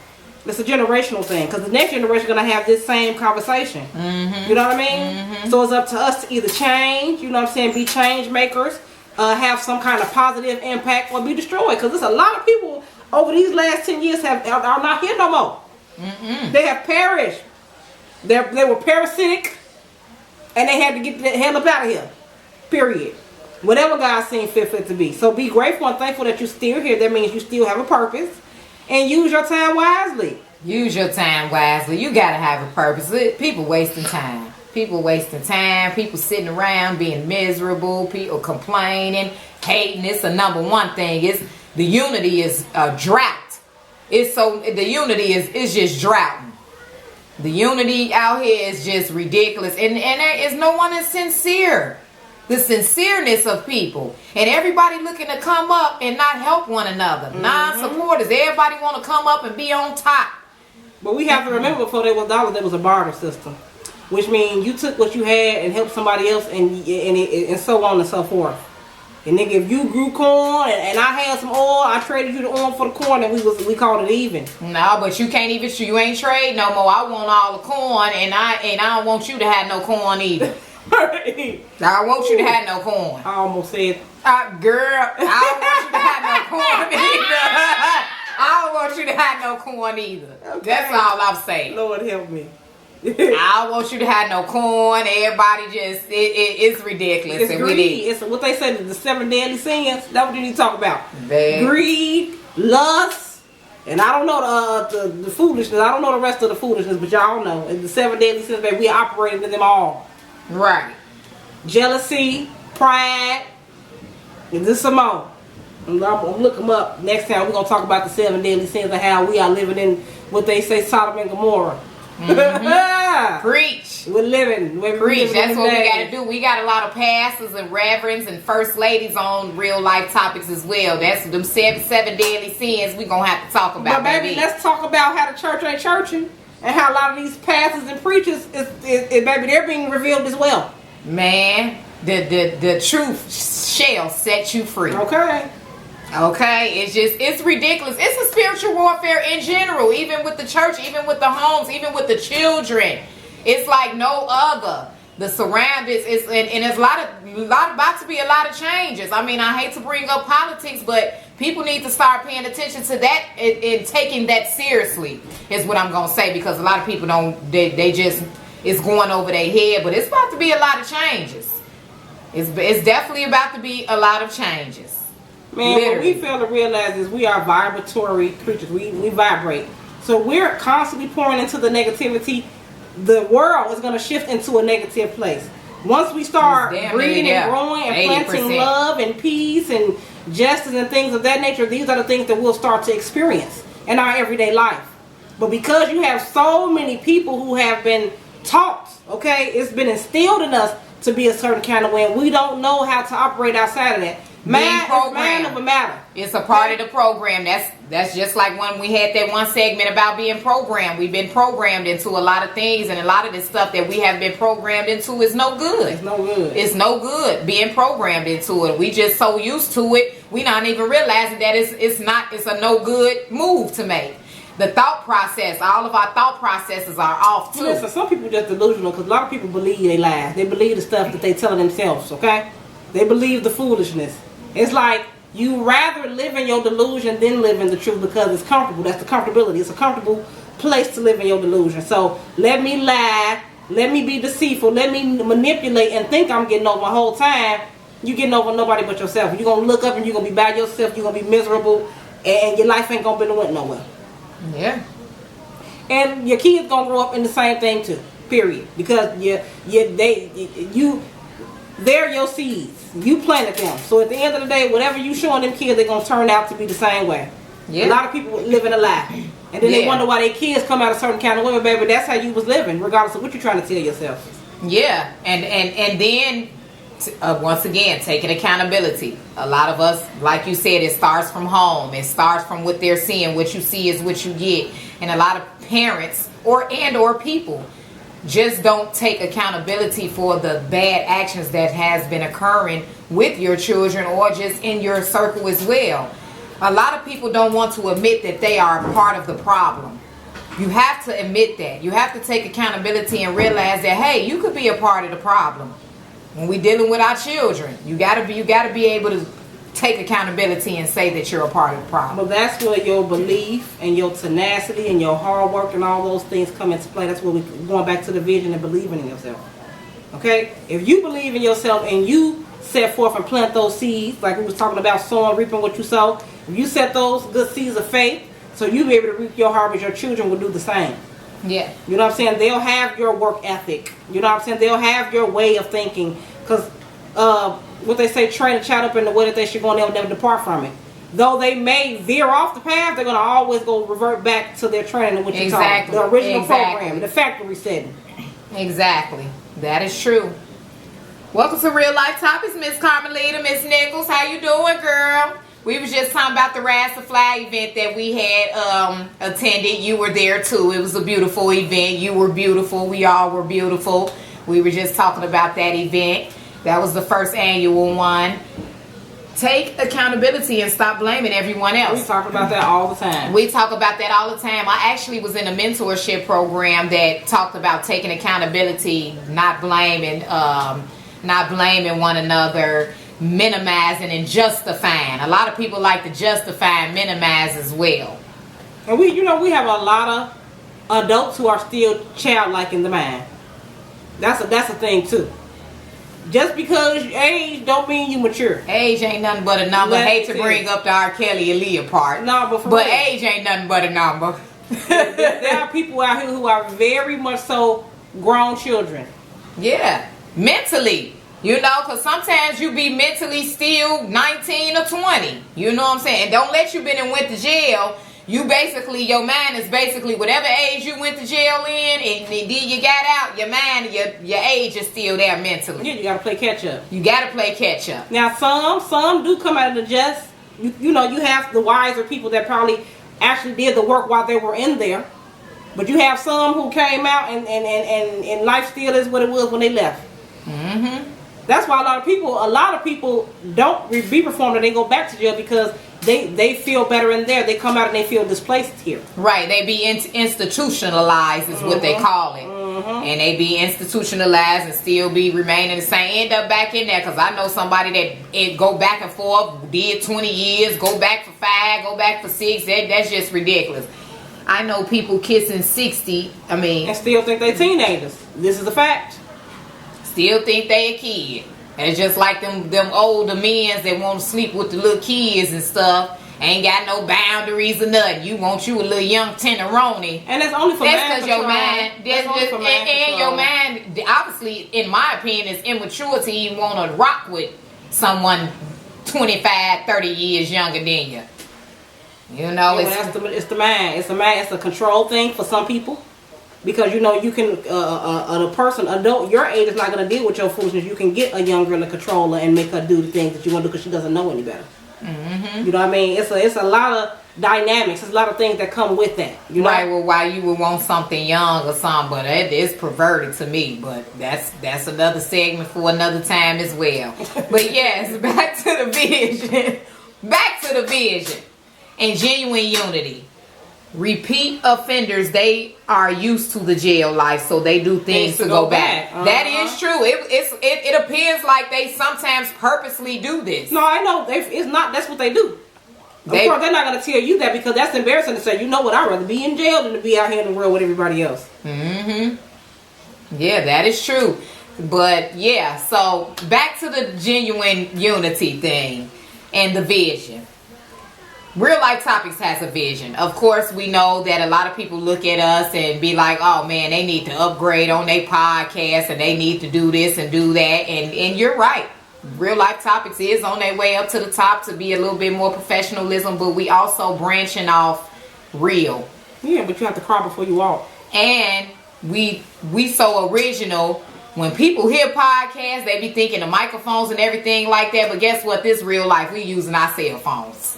it's a generational thing, because the next generation is going to have this same conversation. Mm-hmm. You know what I mean? Mm-hmm. So it's up to us to either change, you know what I'm saying, be change makers, have some kind of positive impact, or be destroyed, because there's a lot of people over these last 10 years are not here no more. Mm-mm. They have perished. They were parasitic, and they had to get the hell up out of here. Period. Whatever God seen fit for it to be. So be grateful and thankful that you're still here. That means you still have a purpose. And use your time wisely. Use your time wisely. You got to have a purpose. People wasting time. People wasting time. People sitting around being miserable. People complaining, hating. It's the number one thing. It's the unity is drought. The unity is just droughting. The unity out here is just ridiculous. And there is no one that's sincere. The sincereness of people, and everybody looking to come up and not help one another. Mm-hmm. Non-supporters, everybody want to come up and be on top. But we have to remember, before there was dollars, there was a barter system, which means you took what you had and helped somebody else, and so on and so forth. And nigga, if you grew corn and I had some oil, I traded you the oil for the corn, and we called it even. No, but you can't even. You ain't trade no more. I want all the corn, and I don't want you to have no corn either. I want you to have no corn. I almost said, girl, I don't want you to have no corn either. I don't want you to have no corn either. Okay. That's all I'm saying. Lord help me. I don't want you to have no corn. Everybody just, it's ridiculous. It's greed. It's what they say, the 7 deadly sins. That's what you need to talk about. Greed, lust, and I don't know the foolishness. I don't know the rest of the foolishness, but y'all know. And the 7 deadly sins, baby, we operating in them all. Right. Jealousy, pride, and this some more. I'm look them up. Next time we're going to talk about the 7 deadly sins and how we are living in what they say Sodom and Gomorrah. Mm-hmm. Preach. We're living. Preach. That's what we got to do. We got a lot of pastors and reverends and first ladies on real life topics as well. That's them 7 deadly sins we going to have to talk about. But baby, let's talk about how the church ain't churching. And how a lot of these pastors and preachers, baby, they're being revealed as well. Man, the truth shall set you free. Okay. It's ridiculous. It's a spiritual warfare in general, even with the church, even with the homes, even with the children. It's like no other. The surroundings is, and there's about to be a lot of changes. I mean, I hate to bring up politics, but people need to start paying attention to that and taking that seriously, is what I'm going to say, because a lot of people they just, it's going over their head, but it's about to be a lot of changes. It's definitely about to be a lot of changes. Man, what we fail to realize is we are vibratory creatures. We vibrate. So we're constantly pouring into the negativity. The world is going to shift into a negative place. Once we start breeding and growing and 80%. Planting love and peace and justice and things of that nature, these are the things that we'll start to experience in our everyday life. But because you have so many people who have been taught, okay, it's been instilled in us to be a certain kind of way, and we don't know how to operate outside of that. Man over matter. It's a part of the program. That's just like when we had that one segment about being programmed. We've been programmed into a lot of things, and a lot of this stuff that we have been programmed into is no good. It's no good. It's no good being programmed into it. We just so used to it, we not even realizing that it's a no good move to make. The thought process, all of our thought processes are off too. Listen, some people just delusional, because a lot of people believe they lies. They believe the stuff that they telling themselves, okay? They believe the foolishness. It's like you rather live in your delusion than live in the truth because it's comfortable. That's the comfortability. It's a comfortable place to live in your delusion. So let me lie, let me be deceitful, let me manipulate and think I'm getting over the whole time. You getting over nobody but yourself. You're going to look up and you're going to be by yourself. You're going to be miserable. And your life ain't going to be went nowhere. Yeah. And your kids going to grow up in the same thing too. Period. Because they're your seeds. You planted them. So at the end of the day, whatever you showing them kids, they're going to turn out to be the same way. Yeah. A lot of people living a lie. And then they wonder why their kids come out a certain kind of way. Baby, that's how you was living, regardless of what you're trying to tell yourself. Yeah. And then... once again, taking accountability. A lot of us, like you said, it starts from home. It starts from what they're seeing. What you see is what you get. And a lot of parents or people just don't take accountability for the bad actions that has been occurring with your children or just in your circle as well. A lot of people don't want to admit that they are a part of the problem. You have to admit that. You have to take accountability and realize that, hey, you could be a part of the problem. When we're dealing with our children, you gotta be able to take accountability and say that you're a part of the problem. Well, that's where your belief and your tenacity and your hard work and all those things come into play. That's where we're going back to the vision and believing in yourself. Okay? If you believe in yourself and you set forth and plant those seeds, like we was talking about sowing, reaping what you sow, if you set those good seeds of faith, so you'll be able to reap your harvest, your children will do the same. Yeah. You know what I'm saying? They'll have your work ethic. You know what I'm saying? They'll have your way of thinking. Because what they say, train a child up in the way that they should go and they'll never depart from it. Though they may veer off the path, they're going to always go revert back to their training and what you taught them. The original program, the factory setting. Exactly. That is true. Welcome to Real Life Topics, Miss Carmeshia, Miss Nichols. How you doing, girl? We was just talking about the Rise to Fly event that we had attended. You were there too. It was a beautiful event. You were beautiful. We all were beautiful. We were just talking about that event. That was the first annual one. Take accountability and stop blaming everyone else. We talk about that all the time. We talk about that all the time. I actually was in a mentorship program that talked about taking accountability, not blaming one another, minimizing and justifying. A lot of people like to justify and minimize as well. And we have a lot of adults who are still childlike in the mind. That's a thing too. Just because you age don't mean you mature. Age ain't nothing but a number. Hate to bring up the R. Kelly and Leah part. No, but age ain't nothing but a number. There are people out here who are very much so grown children. Yeah, mentally. You know, because sometimes you be mentally still 19 or 20. You know what I'm saying? And don't let you been and went to jail. You basically, your mind is basically whatever age you went to jail in, and then you got out, your mind, your age is still there mentally. Yeah, you got to play catch up. You got to play catch up. Now, some do come out of the just. You have the wiser people that probably actually did the work while they were in there. But you have some who came out and life still is what it was when they left. Mm-hmm. That's why a lot of people don't be reformed and they go back to jail because they feel better in there. They come out and they feel displaced here. Right. They be institutionalized is what they call it. Mm-hmm. And they be institutionalized and still be remaining the same. End up back in there because I know somebody that go back and forth, did 20 years, go back for 5, go back for 6. That's just ridiculous. I know people kissing 60. And still think they teenagers. This is a fact. Still think they a kid. And it's just like them older men that want to sleep with the little kids and stuff. Ain't got no boundaries or nothing. You want you a little young tenderoni. And that's only for that's because your mind. And your mind, obviously, in my opinion, is immature to even want to rock with someone 25, 30 years younger than you. You know, it's the mind. It's the mind. It's a control thing for some people. Because you can adult your age is not going to deal with your foolishness. You can get a young girl a controller and make her do the things that you want to do because she doesn't know any better. Mm-hmm. You know what I mean? It's a lot of dynamics. There's a lot of things that come with that. You know? Right. Well, why you would want something young or something, but it is perverted to me. But that's another segment for another time as well. But yes, back to the vision. Back to the vision and genuine unity. Repeat offenders, they are used to the jail life, so they do things to go back. Uh-huh. That is true. It appears like they sometimes purposely do this. No, I know. It's not. That's what they do. Of course, they're not going to tell you that because that's embarrassing to say, you know what, I'd rather be in jail than to be out here in the world with everybody else. Mm-hmm. Yeah, that is true. But yeah, so back to the genuine unity thing and the vision. Real Life Topics has a vision. Of course, we know that a lot of people look at us and be like, oh man, they need to upgrade on their podcast and they need to do this and do that. And you're right. Real Life Topics is on their way up to the top to be a little bit more professionalism, but we also branching off real. Yeah, but you have to crawl before you walk. And we so original. When people hear podcasts, they be thinking of microphones and everything like that. But guess what? This real life, we using our cell phones.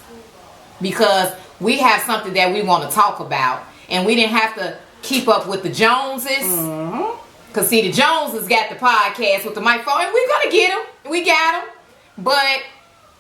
Because we have something that we want to talk about. And we didn't have to keep up with the Joneses. Mm-hmm. Because see, the Joneses got the podcast with the microphone. And we're going to get them. We got them. But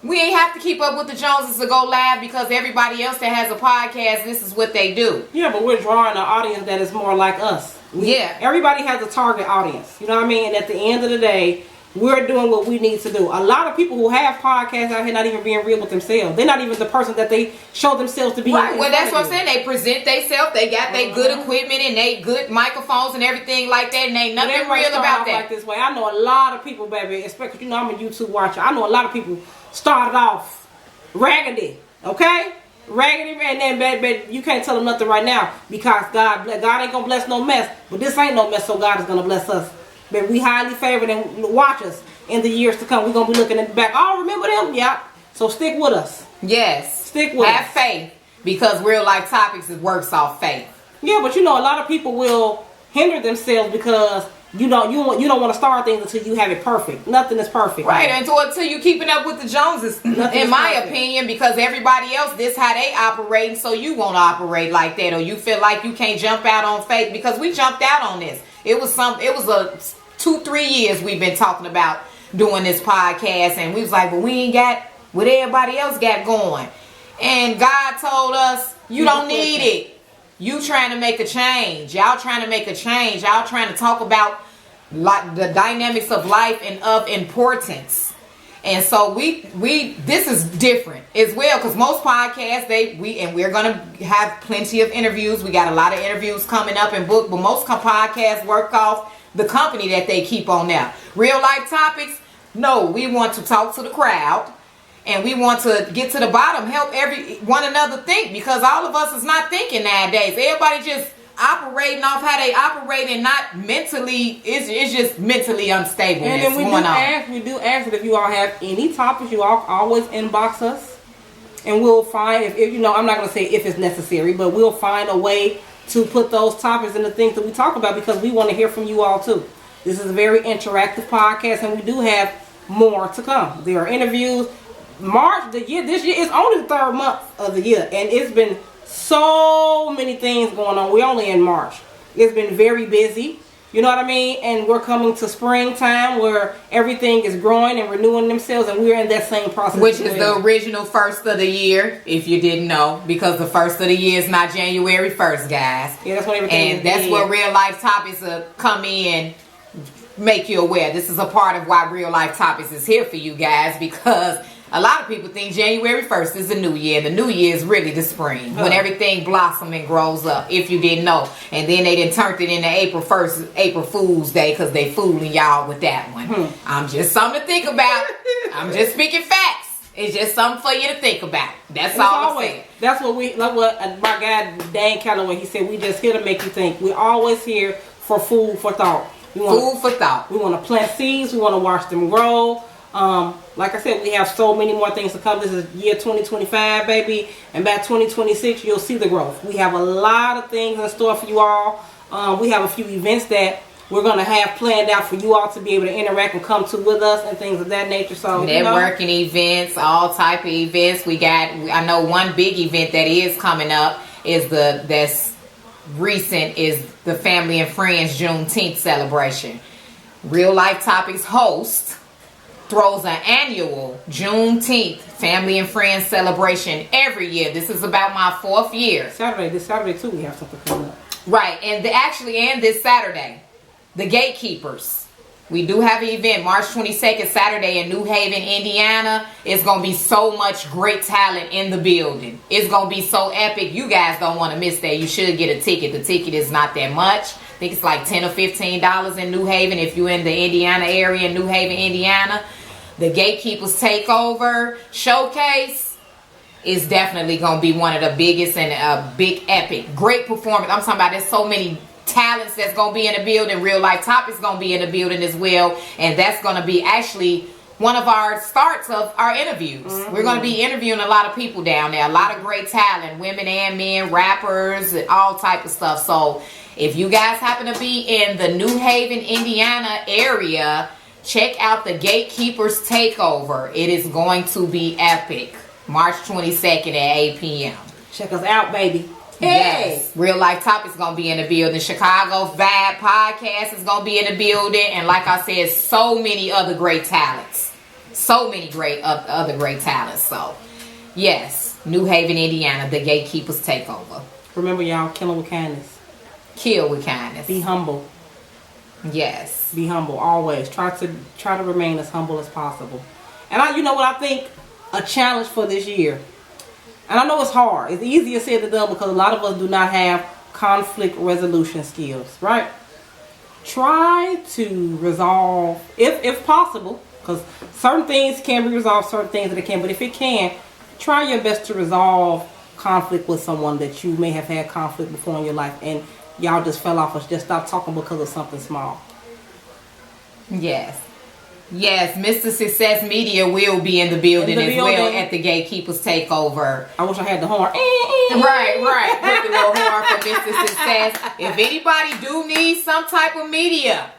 we ain't have to keep up with the Joneses to go live because everybody else that has a podcast, this is what they do. Yeah, but we're drawing an audience that is more like us. Everybody has a target audience. You know what I mean? And at the end of the day, we're doing what we need to do. A lot of people who have podcasts out here not even being real with themselves. They're not even the person that they show themselves to be. Right. Well, that's what I'm saying. They present themselves. They got their good equipment and they good microphones and everything like that. And ain't nothing real about that. Like this way. I know a lot of people, baby, especially, you know, I'm a YouTube watcher. I know a lot of people started off raggedy. Okay? Raggedy, and then baby, you can't tell them nothing right now because God ain't gonna bless no mess. But this ain't no mess, so God is gonna bless us. But we highly favored and watch us in the years to come. We're gonna be looking at the back. Oh, remember them? Yeah. So stick with us. Yes. Stick with us. Have faith because Real Life Topics works off faith. Yeah, but you know, a lot of people will hinder themselves because you don't want to start things until you have it perfect. Nothing is perfect. Right, until you keeping up with the Joneses, in my opinion, because everybody else, this how they operate, so you won't operate like that, or you feel like you can't jump out on faith because we jumped out on this. It was a 2-3 years we've been talking about doing this podcast, and we was like, well, we ain't got what everybody else got going. And God told us, you don't need it. You trying to make a change. Y'all trying to make a change. Y'all trying to talk about the dynamics of life and of importance. And so this is different as well, because most podcasts we're gonna have plenty of interviews. We got a lot of interviews coming up and booked, but most podcasts work off the company that they keep on now. Real Life Topics, no, we want to talk to the crowd and we want to get to the bottom, help one another think, because all of us is not thinking nowadays. Everybody just operating off how they operate and not mentally, it's just mentally unstable. And then we do ask that if you all have any topics, you all always inbox us and we'll find, if you know, I'm not going to say if it's necessary, but we'll find a way to put those topics and the things that we talk about because we want to hear from you all too. This is a very interactive podcast and we do have more to come. There are interviews. This year is only the 3rd month of the year and it's been so many things going on. We're only in March. It's been very busy. You know what I mean? And we're coming to springtime where everything is growing and renewing themselves, and we're in that same process. Which is the original first of the year, if you didn't know, because the first of the year is not January 1st, guys. Yeah, that's what everything is. And that's where Real Life Topics come in, make you aware. This is a part of why Real Life Topics is here for you guys, because a lot of people think January 1st is the new year. The new year is really the spring, when everything blossoms and grows up, if you didn't know. And then they done turned it into April 1st, April Fool's Day, because they fooling y'all with that one. I'm just something to think about. I'm just speaking facts. It's just something for you to think about. That's all I'm saying. That's what my guy Dan Calloway, he said, we just here to make you think. We're always here for food for thought. Food for thought. We want to plant seeds. We want to watch them grow. Like I said, we have so many more things to come. This is year 2025, baby. And by 2026, you'll see the growth. We have a lot of things in store for you all. We have a few events that we're going to have planned out for you all to be able to interact and come to with us and things of that nature. So networking events, all type of events. I know one big event that is coming up is that's recent is the Family and Friends Juneteenth celebration. Real Life Topics host throws an annual Juneteenth Family and Friends celebration every year. This is about my 4th year. This Saturday too, we have something coming up. Right, and this Saturday, the Gatekeepers We do have an event March 22nd, Saturday in New Haven, Indiana. It's going to be so much great talent in the building. It's going to be so epic. You guys don't want to miss that. You should get a ticket. The ticket is not that much. I think it's like $10 or $15 in New Haven if you're in the Indiana area, New Haven, Indiana. The Gatekeepers Takeover Showcase is definitely going to be one of the biggest and a big epic. Great performance. I'm talking about there's so many talents that's going to be in the building. Real Life Topics going to be in the building as well. And that's going to be actually one of our starts of our interviews. We're going to be interviewing a lot of people down there. A lot of great talent, women and men, rappers, and all type of stuff. So if you guys happen to be in the New Haven, Indiana area, check out the Gatekeepers Takeover. It is going to be epic. March 22nd at 8 p.m. Check us out, baby. Yes. Real Life Topics going to be in the building. Chicago Vibe Podcast is going to be in the building. And like I said, so many other great talents. So many great other great talents. So, yes. New Haven, Indiana, the Gatekeepers Takeover. Remember, y'all, killing with kindness. Kill with kindness. Be humble. Yes. Be humble, always. Try to remain as humble as possible. And you know what I think? A challenge for this year. And I know it's hard. It's easier said than done because a lot of us do not have conflict resolution skills, right? Try to resolve, if possible, because certain things can be resolved, certain things that it can, but if it can, try your best to resolve conflict with someone that you may have had conflict before in your life and y'all just fell off or just stopped talking because of something small. Yes. Yes, Mr. Success Media will be in the building as well at the Gatekeepers Takeover. I wish I had the horn. Right. Put the little horn for Mr. Success. If anybody do need some type of media,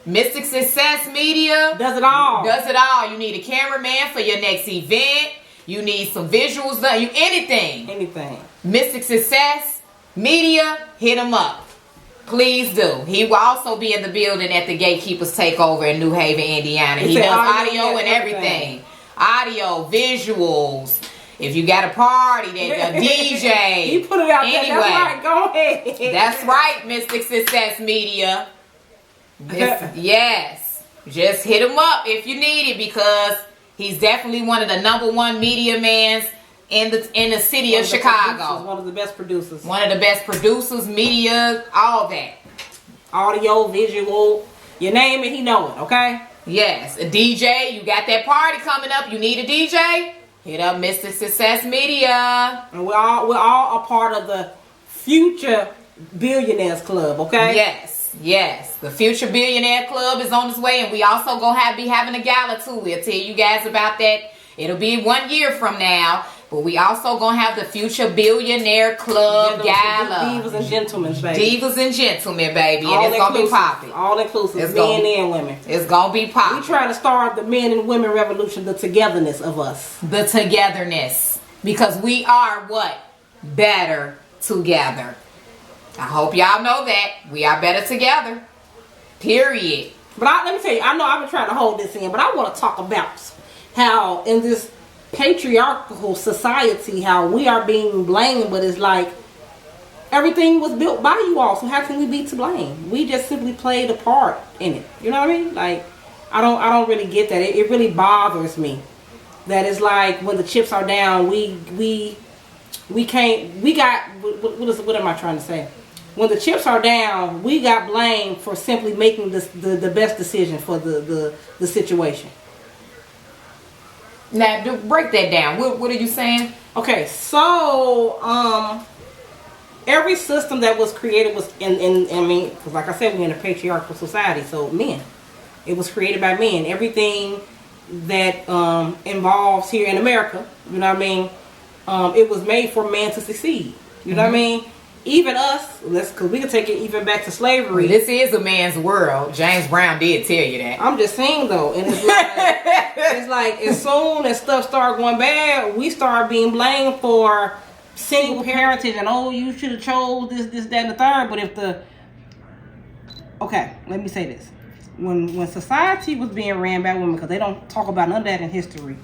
Mystic Success Media does it all. You need a cameraman for your next event. You need some visuals done. Anything. Mystic Success Media, hit them up. Please do. He will also be in the building at the Gatekeepers Takeover in New Haven, Indiana. He does audio and everything. Audio, visuals. If you got a party, a DJ. You put it out there. Anyway, that's right. Go ahead. That's right, Mystic Success Media. Yes. Just hit him up if you need it because he's definitely one of the #1 media mans in the city of Chicago. One of the best producers. One of the best producers, media, all that. Audio, visual, you name it, he know it, okay? Yes, a DJ, you got that party coming up, you need a DJ? Hit up Mr. Success Media. And we're all a part of the Future Billionaires Club, okay? Yes. The Future Billionaire Club is on its way, and we also gonna be having a gala too. We'll tell you guys about that. It'll be 1 year from now. But we also gonna have the Future Billionaire Club Gala. Divas and gentlemen, baby. Divas and gentlemen, baby. And it's gonna be popping. All inclusive, men and women. It's gonna be popping. We trying to start the men and women revolution, the togetherness of us. The togetherness. Because we are what? Better together. I hope y'all know that. We are better together. Period. But let me tell you, I know I've been trying to hold this in, but I want to talk about how in this patriarchal society, how we are being blamed, but it's like everything was built by you all, so how can we be to blame? We just simply played a part in it. You know what I mean? Like I don't really get that. It really bothers me that it's like when the chips are down, what am I trying to say? When the chips are down, we got blamed for simply making the best decision for the situation. Now, break that down. What are you saying? Okay, so every system that was created was because like I said, we're in a patriarchal society, so men. It was created by men. Everything that involves here in America, you know what I mean? It was made for men to succeed. You know what I mean? Even us, because we can take it even back to slavery. This is a man's world. James Brown did tell you that. I'm just saying though, and it's like as soon as stuff started going bad, we start being blamed for single parentage and you should have chose this, that, and the third. But let me say this: when society was being ran by women, because they don't talk about none of that in history.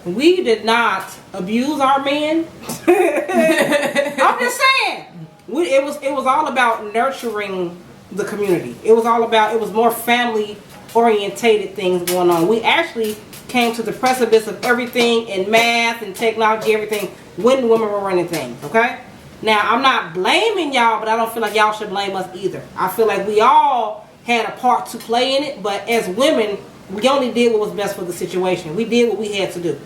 We did not abuse our men. I'm just saying. It was all about nurturing the community. It was more family orientated things going on. We actually came to the precipice of everything in math and technology, everything, when women were running things, okay? Now, I'm not blaming y'all, but I don't feel like y'all should blame us either. I feel like we all had a part to play in it, but as women, we only did what was best for the situation. We did what we had to do.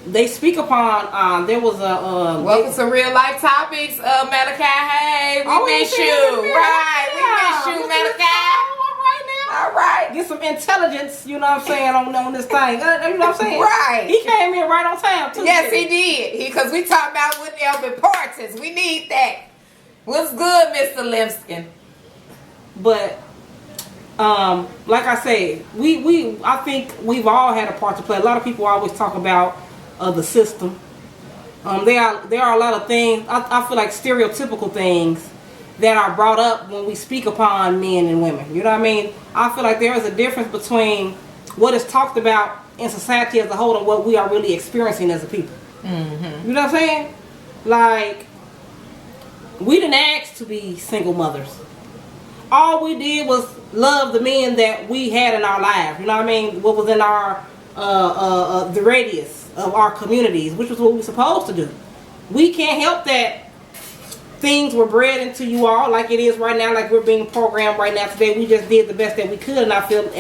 They speak upon, there was a... welcome to Real Life Topics, Malachi. Hey, we miss you. Right, we miss you, Malachi. All right. Get some intelligence, you know what I'm saying, on this thing. You know what I'm saying? Right. He came in right on time, too. Yes, he did. Because we talking about what the importance. We need that. What's good, Mr. Limskin? But, like I said, I think we've all had a part to play. A lot of people always talk about the system. There are a lot of things, I feel like stereotypical things that are brought up when we speak upon men and women. You know what I mean? I feel like there is a difference between what is talked about in society as a whole and what we are really experiencing as a people. Mm-hmm. You know what I'm saying? Like, we didn't ask to be single mothers. All we did was love the men that we had in our lives. You know what I mean? What was in our the radius of our communities, which was what we were supposed to do. We can't help that things were bred into you all like it is right now, like we're being programmed right now today. We just did the best that we could, and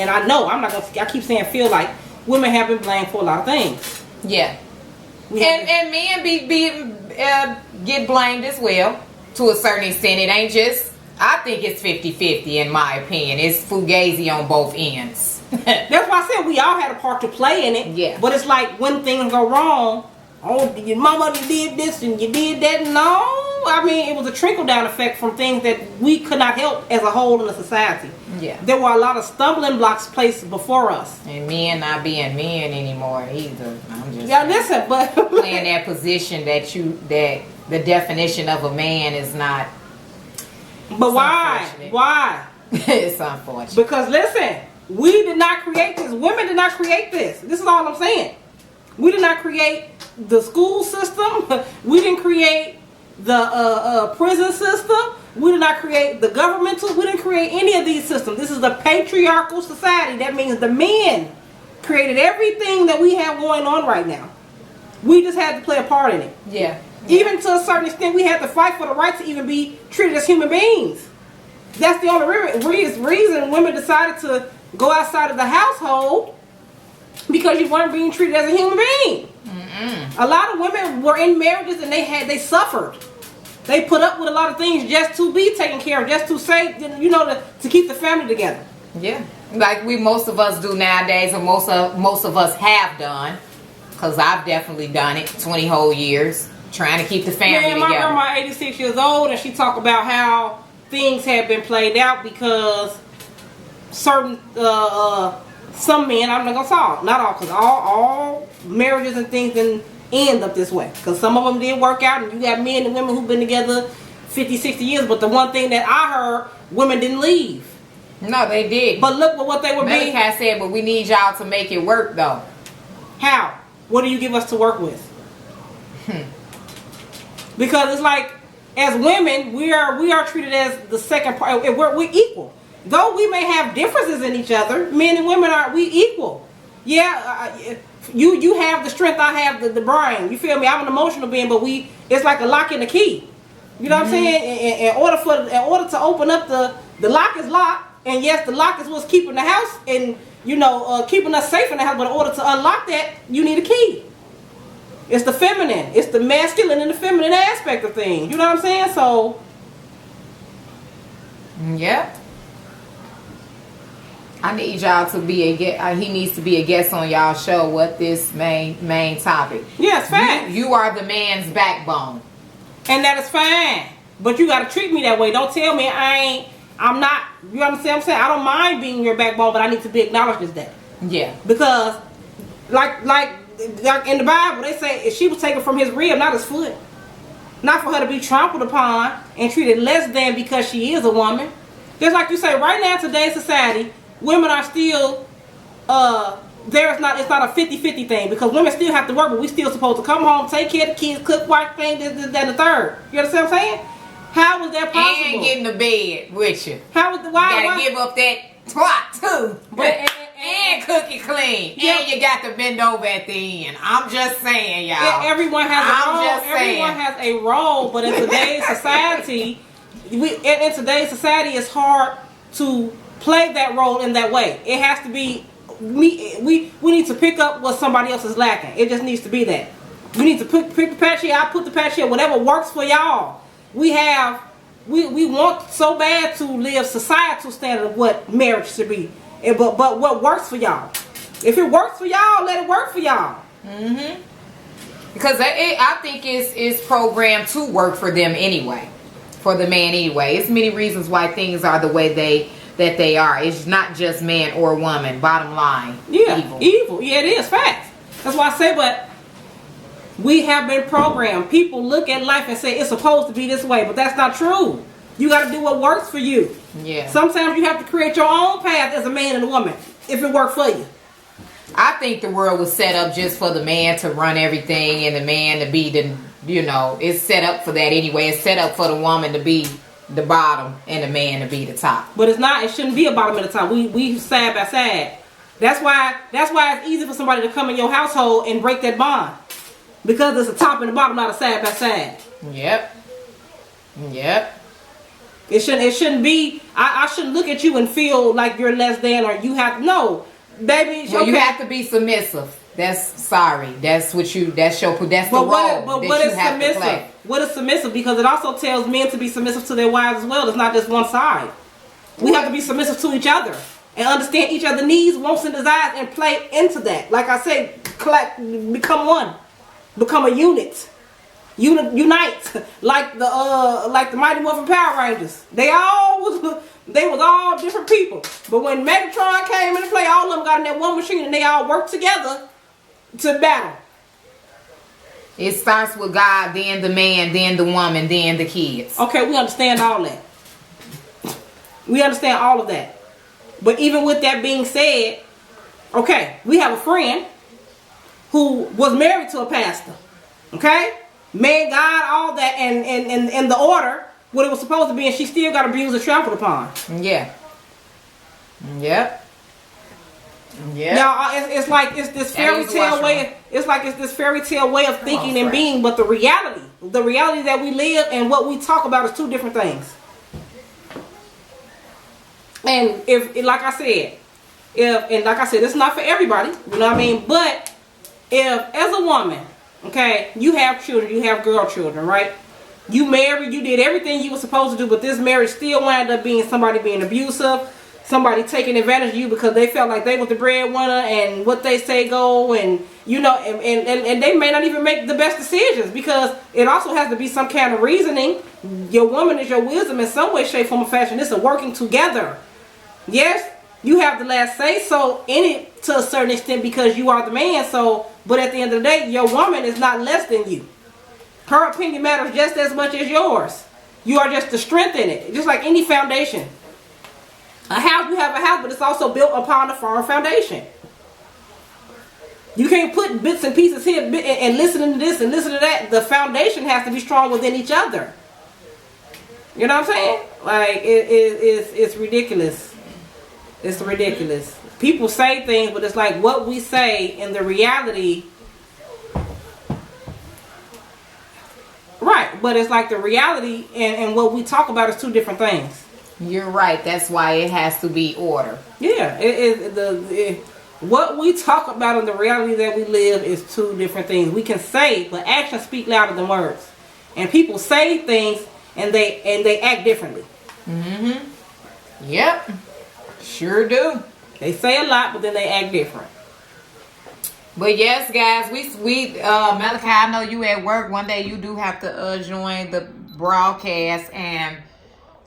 I know I keep saying feel like women have been blamed for a lot of things. Yeah. And men get blamed as well to a certain extent. It ain't just, I think it's 50-50 in my opinion. It's fugazi on both ends. That's why I said we all had a part to play in it. Yeah. But it's like when things go wrong, oh, your mama did this and you did that. No. I mean, it was a trickle-down effect from things that we could not help as a whole in the society. Yeah. There were a lot of stumbling blocks placed before us. And men not being men anymore either. I'm just listen, but playing that position that the definition of a man is not. But why? Why? It's unfortunate. Because listen, we did not create this. Women did not create this. This is all I'm saying. We did not create the school system. We didn't create the prison system. We did not create the governmental. We didn't create any of these systems. This is a patriarchal society. That means the men created everything that we have going on right now. We just had to play a part in it. Yeah. Even to a certain extent, we had to fight for the right to even be treated as human beings. That's the only reason women decided to go outside of the household, because you weren't being treated as a human being. A lot of women were in marriages and they suffered. They put up with a lot of things just to be taken care of, just to say, to keep the family together. Yeah, like most of us do nowadays, and most of us have done, because I've definitely done it 20 whole years, trying to keep the family together. My grandma 86 years old, and she talked about how things have been played out because certain some men, I'm not gonna talk, not all, because all marriages and things didn't end up this way, because some of them did work out, and you got men and women who've been together 50, 60 years. But the one thing that I heard, women didn't leave. No, they did. But look what they were being. Malachi said, but we need y'all to make it work though. How? What do you give us to work with? Because it's like, as women, we are treated as the second part. We're equal. Though we may have differences in each other, men and women we equal. Yeah, you have the strength, I have the brain. You feel me? I'm an emotional being, but it's like a lock and a key. You know what I'm saying? In order to open up the lock is locked, and yes, the lock is what's keeping the house and keeping us safe in the house. But in order to unlock that, you need a key. It's the feminine, it's the masculine and the feminine aspect of things. You know what I'm saying? So, yeah. I need y'all to be he needs to be a guest on y'all show. What this main topic? Yes, fine. You are the man's backbone, and that is fine. But you got to treat me that way. Don't tell me I'm not. You understand what I'm saying? I don't mind being your backbone, but I need to be acknowledged as that. Yeah. Because, like in the Bible, they say if she was taken from his rib, not his foot, not for her to be trampled upon and treated less than because she is a woman. Just like you say, right now, today's society, women are still, it's not a 50-50 thing, because women still have to work, but we still supposed to come home, take care of the kids, cook, wash, clean, this, that, and the third. You understand what I'm saying? How was that possible? And get in the bed with you. How was why? You gotta give up that twat too. But and cook it clean. Yeah. And you got to bend over at the end. I'm just saying, y'all. Everyone has a I'm role. just saying. Everyone has a role, but in today's society, in today's society, it's hard to play that role in that way. It has to be we need to pick up what somebody else is lacking. It just needs to be that. We need to pick the patch here. I put the patch here. Whatever works for y'all. We want so bad to live societal standard of what marriage should be. But what works for y'all? If it works for y'all, let it work for y'all. Mm-hmm. Because I think it's programmed to work for them anyway, for the man anyway. It's many reasons why things are the way that they are. It's not just man or woman. Bottom line, evil. Yeah, it is facts. That's why I say, but we have been programmed. People look at life and say it's supposed to be this way, but that's not true. You got to do what works for you. Yeah. Sometimes you have to create your own path as a man and a woman if it worked for you. I think the world was set up just for the man to run everything and the man to be it's set up for that anyway. It's set up for the woman to be the bottom and the man to be the top. But it's not. It shouldn't be a bottom and the top. We side by side. That's why it's easy for somebody to come in your household and break that bond. Because it's a top and a bottom, not a side by side. Yep. It shouldn't be. I shouldn't look at you and feel like you're less than, or you have no, baby. Well, you have to be submissive. That's the role But what that you is have submissive? to play. What is submissive? Because it also tells men to be submissive to their wives as well. It's not just one side. We have to be submissive to each other and understand each other's needs, wants, and desires, and play into that. Like I said, become one, become a unit. Unite like the Mighty Morphin Power Rangers. They was all different people. But when Megatron came into play, all of them got in that one machine and they all worked together to battle. It starts with God, then the man, then the woman, then the kids. Okay, we understand all that. We understand all of that. But even with that being said, okay, we have a friend who was married to a pastor. Okay? Man, God, all that, and the order, what it was supposed to be, and she still got abused and trampled upon. Yeah. Yep. Yeah. Now it's like it's this fairy tale way. It's like it's this fairy tale way of thinking and being, but the reality that we live and what we talk about is two different things. And like I said, it's not for everybody. You know what I mean? But if as a woman, okay, you have children, you have girl children, right? You married, you did everything you were supposed to do, but this marriage still wound up being somebody being abusive, somebody taking advantage of you because they felt like they was the breadwinner and what they say go, and and they may not even make the best decisions because it also has to be some kind of reasoning. Your woman is your wisdom in some way, shape, form, or fashion. This is working together. Yes, you have the last say so in it to a certain extent because you are the man. So, but at the end of the day, your woman is not less than you. Her opinion matters just as much as yours. You are just the strength in it, just like any foundation. A house, you have a house, but it's also built upon a firm foundation. You can't put bits and pieces here and listen to this and listen to that. The foundation has to be strong within each other. You know what I'm saying? Like it's ridiculous. It's ridiculous. People say things, but it's like what we say in the reality. Right, but it's like the reality and what we talk about is two different things. You're right. That's why it has to be order. Yeah, what we talk about in the reality that we live is two different things. We can say, but actions speak louder than words. And people say things and they act differently. Mm-hmm. Yep. Sure do. They say a lot, but then they act different. But yes, guys, we Malachi, I know you at work. One day you do have to join the broadcast, and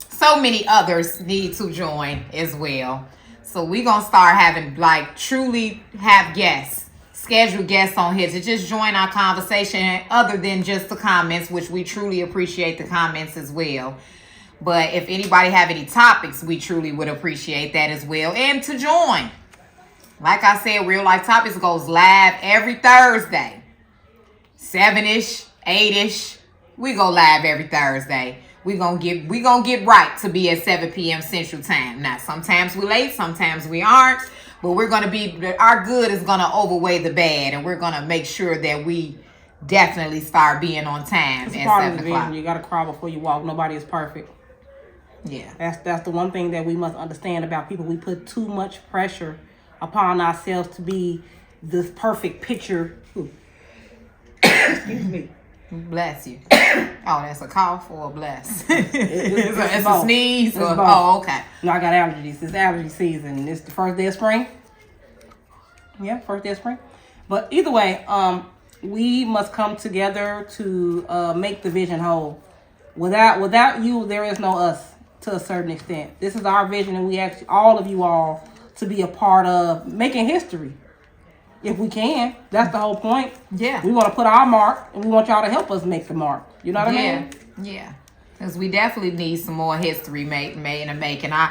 so many others need to join as well. So we gonna start having truly have guests, scheduled guests on here to just join our conversation, other than just the comments, which we truly appreciate the comments as well. But if anybody have any topics, we truly would appreciate that as well, and to join. Like I said, Real Life Topics goes live every Thursday. 7-ish, 8-ish. We go live every Thursday. we gonna get right to be at 7 p.m. Central Time. Now, sometimes we late, sometimes we aren't, but we're gonna be, our good is gonna overweigh the bad, and we're gonna make sure that we definitely start being on time it's at part 7 of the o'clock. vision. You gotta crawl before you walk. Nobody is perfect. Yeah. That's the one thing that we must understand about people. We put too much pressure upon ourselves to be this perfect picture. Excuse me. Bless you. Oh, that's a cough or a bless? It's a sneeze? It's Or, both. oh, okay. No, I got allergies. It's allergy season. It's the first day of spring. Yeah, first day of spring. But either way, we must come together to make the vision whole. Without you, there is no us to a certain extent. This is our vision, and we ask all of you all to be a part of making history. If we can. That's the whole point. Yeah. We want to put our mark, and we want y'all to help us make the mark. You know what I mean? Yeah. Because we definitely need some more history made in the making. Our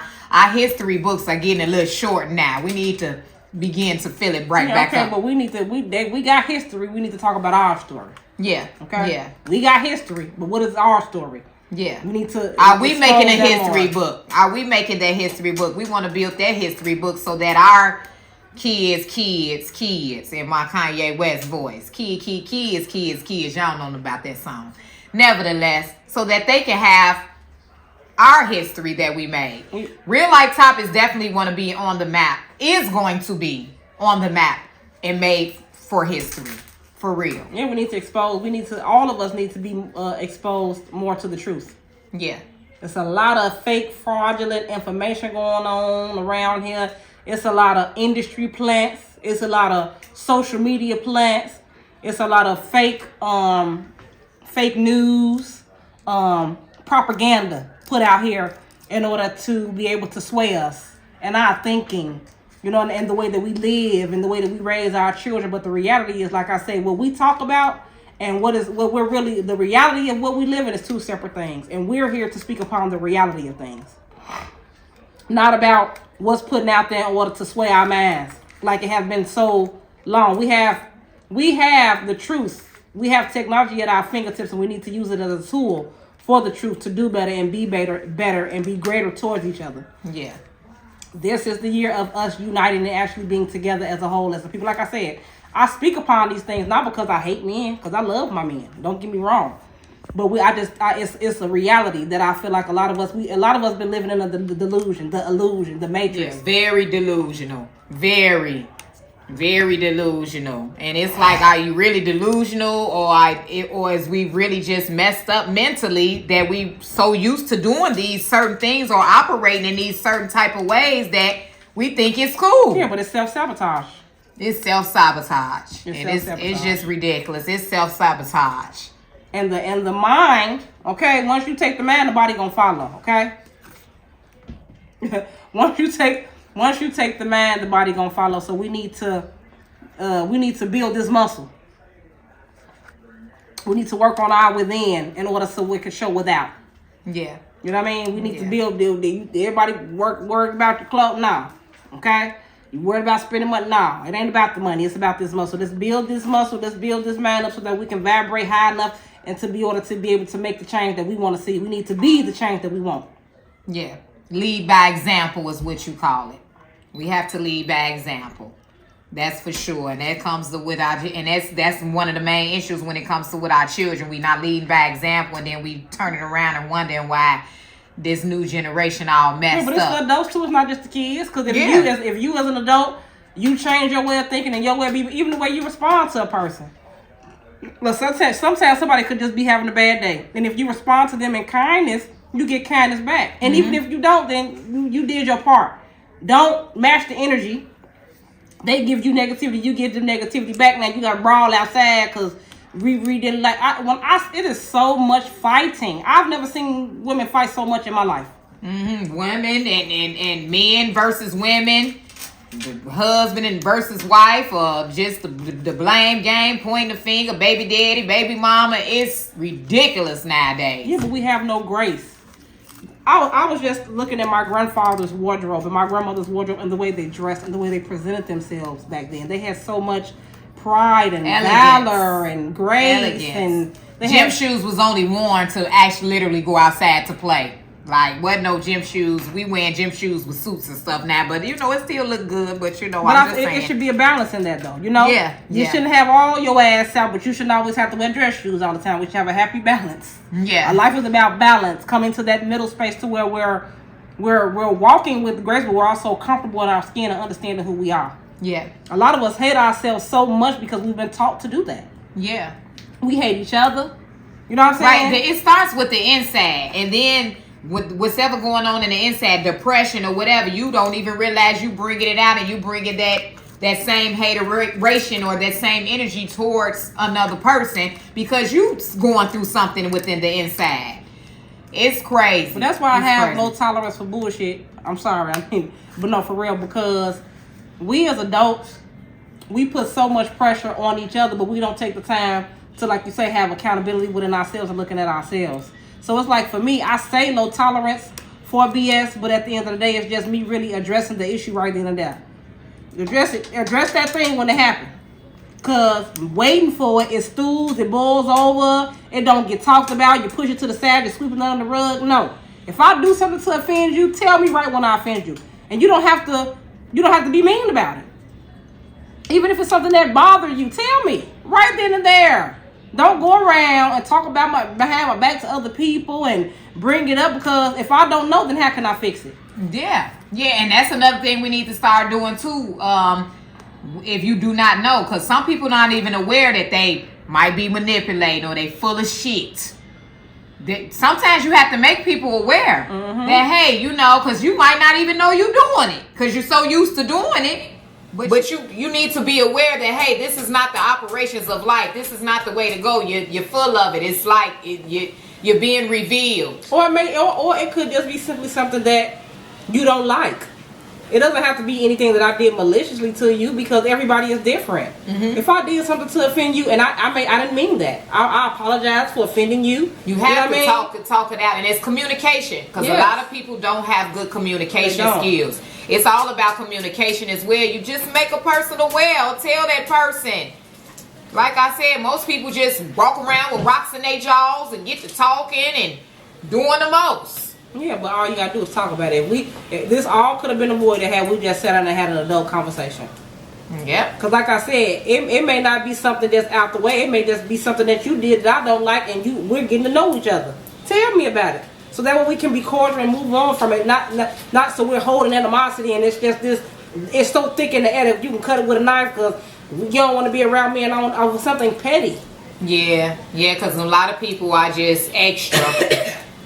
history books are getting a little short now. We need to begin to fill it back up. But we need to, we got history. We need to talk about our story. Yeah. Okay? Yeah. We got history, but what is our story? Yeah. We need to. Are we making a expose that history more. book? Are we making that history book? We want to build that history book so that our kids, in my Kanye West voice, kids. Y'all know about that song. Nevertheless, so that they can have our history that we made. Real Life Topics definitely want to be on the map. Is going to be on the map and made for history. For real. Yeah, we need to expose. All of us need to be exposed more to the truth. Yeah. There's a lot of fake, fraudulent information going on around here. It's a lot of industry plants. It's a lot of social media plants. It's a lot of fake news, propaganda put out here in order to be able to sway us and our thinking, you know, and the way that we live and the way that we raise our children. But the reality is, like I say, what we talk about and what we're really, the reality of what we live in is two separate things. And we're here to speak upon the reality of things. Not about what's putting out there in order to sway our minds like it has been so long. We have the truth. We have technology at our fingertips, and we need to use it as a tool for the truth to do better and be better and be greater towards each other. Yeah. This is the year of us uniting and actually being together as a whole, as a people. Like I said, I speak upon these things not because I hate men, because I love my men. Don't get me wrong. But it's a reality that I feel like a lot of us been living in the delusion, the illusion, the matrix. Yeah, very delusional. Very, very delusional. And it's like, are you really delusional, or is we really just messed up mentally that we so used to doing these certain things or operating in these certain type of ways that we think it's cool? Yeah, but it's self-sabotage. It's self-sabotage. It's just ridiculous. It's self-sabotage. And the mind, okay, once you take the mind, the body gonna follow, okay? once you take the mind, the body gonna follow. So we need to build this muscle. We need to work on our within in order so we can show without. Yeah. You know what I mean? We need to build. Everybody worried about your clothes now, okay? You worried about spending money? No, it ain't about the money. It's about this muscle. Let's build this muscle. Let's build this mind up so that we can vibrate high enough and to be able to make the change that we want to see. We need to be the change that we want. Yeah. Lead by example is what you call it. We have to lead by example. That's for sure. And that comes with that's one of the main issues when it comes to with our children. We not leading by example, and then we turn it around and wondering why this new generation all messed but it's up. for adults too. It's not just the kids. Because if you as an adult, you change your way of thinking and your way of even the way you respond to a person. But sometimes somebody could just be having a bad day, and if you respond to them in kindness, you get kindness back. And even if you don't, then you did your part. Don't match the energy. They give you negativity, you give them negativity back. Now you got to brawl outside because we didn't like. It is so much fighting. I've never seen women fight so much in my life. Women and men versus women. The husband versus wife, or just the blame game, pointing the finger, baby daddy, baby mama. It's ridiculous nowadays. Yeah, but we have no grace. I was just looking at my grandfather's wardrobe and my grandmother's wardrobe and the way they dressed and the way they presented themselves back then. They had so much pride and valor and grace and Gym shoes was only worn to actually literally go outside to play. Like, wasn't no gym shoes. We wearing gym shoes with suits and stuff now, but it still look good. But I'm just saying. It should be a balance in that, though. You shouldn't have all your ass out, but you shouldn't always have to wear dress shoes all the time. We should have a happy balance. Yeah, life is about balance, coming to that middle space to where we're walking with grace, but we're also comfortable in our skin and understanding who we are. Yeah, a lot of us hate ourselves so much because we've been taught to do that. Yeah, we hate each other. You know what I'm saying? Right. It starts with the inside, and then with whatever going on in the inside, depression or whatever, you don't even realize you bringing it out, and you bringing that same hateration or that same energy towards another person because you going through something within the inside. It's crazy. But that's why I have low tolerance for bullshit. I'm sorry, but no, for real, because we as adults, we put so much pressure on each other, but we don't take the time to, like you say, have accountability within ourselves and looking at ourselves. So it's like, for me, I say no tolerance for BS, but at the end of the day, it's just me really addressing the issue right then and there. Address that thing when it happens. Because waiting for it stews, it boils over, it don't get talked about, you push it to the side, you sweep it under the rug. No. If I do something to offend you, tell me right when I offend you. And you don't have to be mean about it. Even if it's something that bothers you, tell me right then and there. Don't go around and talk about behind my back to other people and bring it up, because if I don't know, then how can I fix it? Yeah, and that's another thing we need to start doing too. If you do not know, because some people not even aware that they might be manipulating or they full of shit. Sometimes you have to make people aware that, hey, because you might not even know you're doing it because you're so used to doing it. But you need to be aware that, hey, this is not the operations of life. This is not the way to go. You're full of it. It's like you're being revealed. Or it could just be simply something that you don't like. It doesn't have to be anything that I did maliciously to you, because everybody is different. If I did something to offend you, and I didn't mean that, I apologize for offending you. You have to talk it out, and it's communication, because a lot of people don't have good communication skills. It's all about communication as well. You just make a person aware, or tell that person. Like I said, most people just walk around with rocks in their jaws and get to talking and doing the most. Yeah, but all you gotta do is talk about it. If this all could have been avoided had we just sat down and had an adult conversation. Yeah. Because like I said, it may not be something that's out the way. It may just be something that you did that I don't like, and we're getting to know each other. Tell me about it, so that way we can be cordial and move on from it. Not so we're holding animosity and it's just this. It's so thick in the air that you can cut it with a knife because you don't want to be around me and on something petty. Yeah, because a lot of people are just extra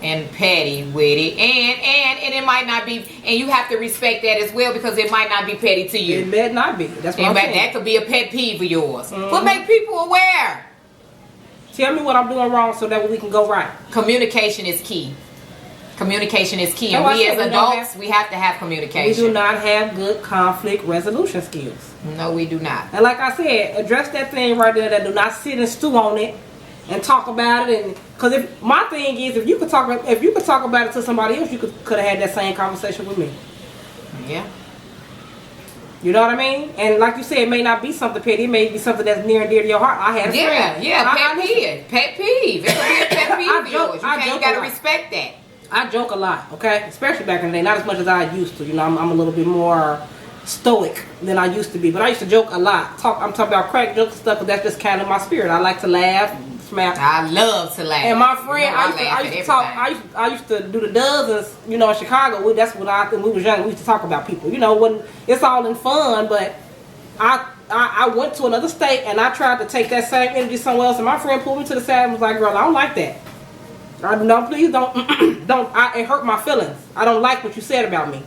and petty with it, and it might not be, and you have to respect that as well, because it might not be petty to you. It may not be. That's what I'm saying. That could be a pet peeve of yours. But make people aware. Tell me what I'm doing wrong so that we can go right. Communication is key. Communication is key, and we as adults, we have to have communication. We do not have good conflict resolution skills. No, we do not. And like I said, address that thing right there. That do not sit and stew on it and talk about it. And because my thing is, if you could talk about it to somebody else, you could have had that same conversation with me. Yeah. You know what I mean? And like you said, it may not be something petty. It may be something that's near and dear to your heart. I had a friend. Pet peeve. Pet peeve. It could be a pet peeve of yours. You got to respect that. I joke a lot, okay? Especially back in the day. Not as much as I used to. I'm a little bit more stoic than I used to be. But I used to joke a lot. I'm talking about crack jokes and stuff, but that's just kind of my spirit. I like to laugh, smile. I love to laugh. And my friend, I used to do the dozens, in Chicago. That's when when we was young. We used to talk about people. When it's all in fun, but I went to another state and I tried to take that same energy somewhere else. And my friend pulled me to the side and was like, "Girl, I don't like that. No, please don't. It hurt my feelings. I don't like what you said about me."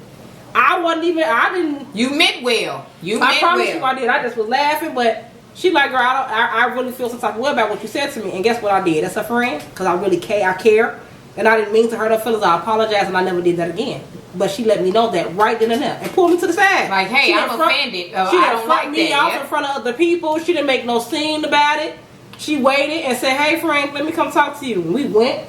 I didn't. You meant well. I promise you I did. I just was laughing, but she like, "Girl, I really feel some type of way about what you said to me." And guess what I did? That's a friend, because I really care. I care. And I didn't mean to hurt her feelings. I apologize, and I never did that again. But she let me know that right then and there, and pulled me to the side. Like, hey, I'm offended. I don't like me that. Out in front of other people. She didn't make no scene about it. She waited and said, "Hey, Frank, let me come talk to you." And we went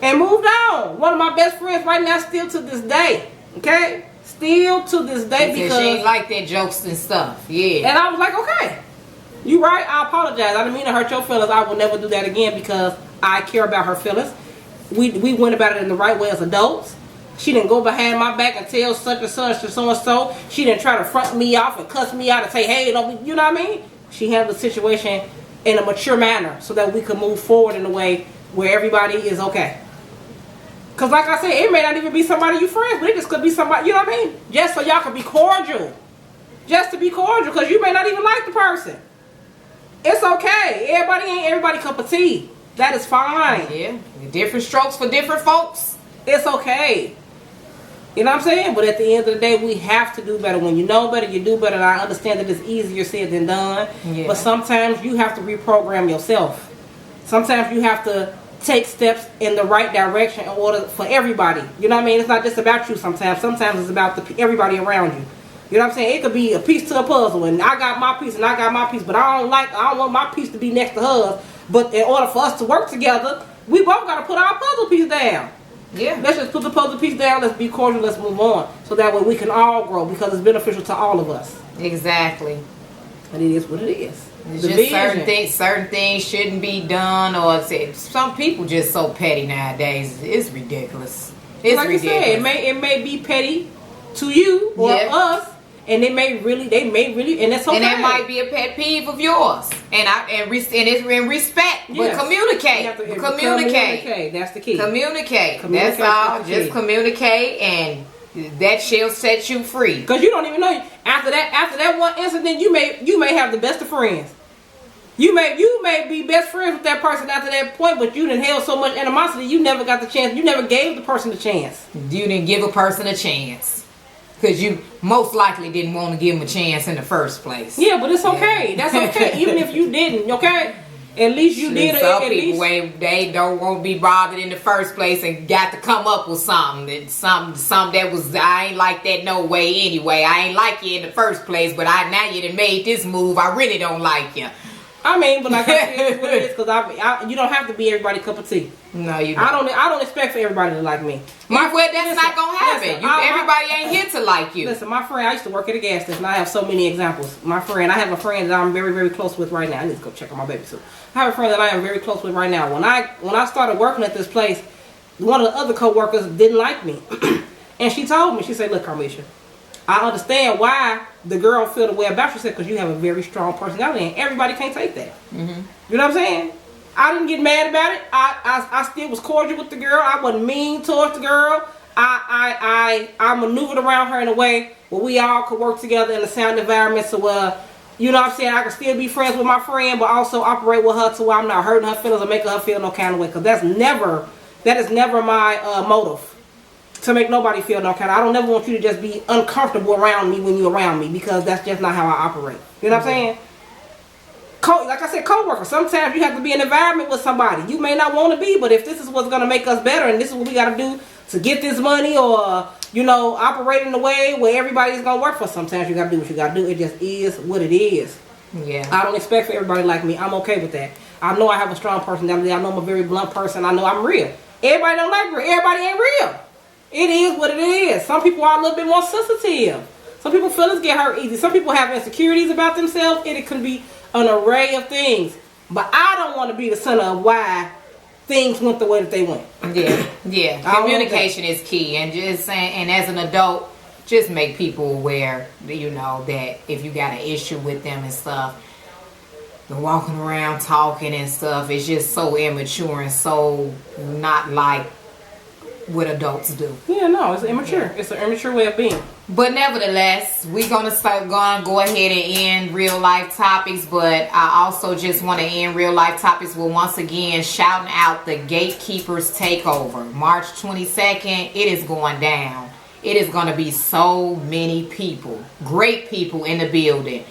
and moved on. One of my best friends right now, still to this day. Okay? Still to this day, because she ain't like that jokes and stuff. Yeah. And I was like, okay. You right, I apologize. I didn't mean to hurt your feelings. I will never do that again because I care about her feelings. We went about it in the right way as adults. She didn't go behind my back and tell such and such to so and so. She didn't try to front me off and cuss me out and say, hey, don't, you know what I mean? She handled the situation in a mature manner so that we could move forward in a way where everybody is okay. Because like I said, it may not even be somebody you friends, but it just could be somebody, you know what I mean? Just so y'all can be cordial. Just to be cordial, because you may not even like the person. It's okay. Everybody ain't everybody cup of tea. That is fine. Yeah, different strokes for different folks. It's okay. You know what I'm saying? But at the end of the day, we have to do better. When you know better, you do better. And I understand that it's easier said than done. Yeah. But sometimes you have to reprogram yourself. Sometimes you have to take steps in the right direction in order for everybody. You know what I mean? It's not just about you sometimes. Sometimes it's about everybody around you. You know what I'm saying? It could be a piece to a puzzle, and I got my piece and I got my piece, but I don't want my piece to be next to hers. But in order for us to work together, we both got to put our puzzle piece down. Yeah. Let's just put the puzzle piece down. Let's be cordial. Let's move on. So that way we can all grow because it's beneficial to all of us. Exactly. And it is what it is. It's just certain things shouldn't be done, or some people just so petty nowadays. It's ridiculous. It's like ridiculous. You said, it may be petty to you or us. And they may really, and that's okay. And that might be a pet peeve of yours. And it's in respect. Yes. But communicate. That's the key. Communicate. That's all. Just communicate, and that shall set you free. Because you don't even know. After that one incident, you may have the best of friends. You may be best friends with that person after that point, but you didn't have so much animosity. You never got the chance. You never gave the person a chance. You didn't give a person a chance. Because you most likely didn't want to give him a chance in the first place. Yeah, but it's okay. Yeah. That's okay. Even if you didn't, okay? At least you did it. Some people, they don't want to be bothered in the first place and got to come up with something. Something that was, I ain't like that no way anyway. I ain't like you in the first place, but now you done made this move. I really don't like you. I mean, but like I said, it's what it is, because you don't have to be everybody's cup of tea. No, you don't. I don't expect for everybody to like me. Well, that's not going to happen. Everybody ain't here to like you. Listen, my friend, I used to work at a gas station. I have so many examples. I have a friend that I'm very, very close with right now. I need to go check on my baby soon. I have a friend that I am very close with right now. When I started working at this place, one of the other co-workers didn't like me. And she told me, she said, look, Carmeshia, I understand why the girl feel the way about you, said, because you have a very strong personality and everybody can't take that. Mm-hmm. You know what I'm saying? I didn't get mad about it. I still was cordial with the girl. I wasn't mean towards the girl. I maneuvered around her in a way where we all could work together in a sound environment. So, you know what I'm saying? I can still be friends with my friend, but also operate with her to where I'm not hurting her feelings or making her feel no kind of way. Because that is never my motive. To make nobody feel no kind of. I don't never want you to just be uncomfortable around me when you're around me, because that's just not how I operate. You know what I'm saying? Like I said, co-worker. Sometimes you have to be in an environment with somebody. You may not want to be, but if this is what's going to make us better and this is what we got to do to get this money, or, you know, operate in a way where everybody's going to work for, sometimes you got to do what you got to do. It just is what it is. Yeah. I don't expect for everybody like me. I'm okay with that. I know I have a strong personality. I know I'm a very blunt person. I know I'm real. Everybody don't like real. Everybody ain't real. It is what it is. Some people are a little bit more sensitive. Some people feelings get hurt easy. Some people have insecurities about themselves. It can be an array of things. But I don't want to be the center of why things went the way that they went. Yeah. Communication is key. And just saying, and as an adult, just make people aware, you know, that if you got an issue with them and stuff, the walking around talking and stuff is just so immature and so not like what adults do. Yeah, no, it's immature. Yeah. It's an immature way of being. But nevertheless, we're going to go ahead and end real life topics, but I also just want to end real life topics with once again shouting out the Gatekeepers Takeover. March 22nd, it is going down. It is going to be so many people, great people in the building,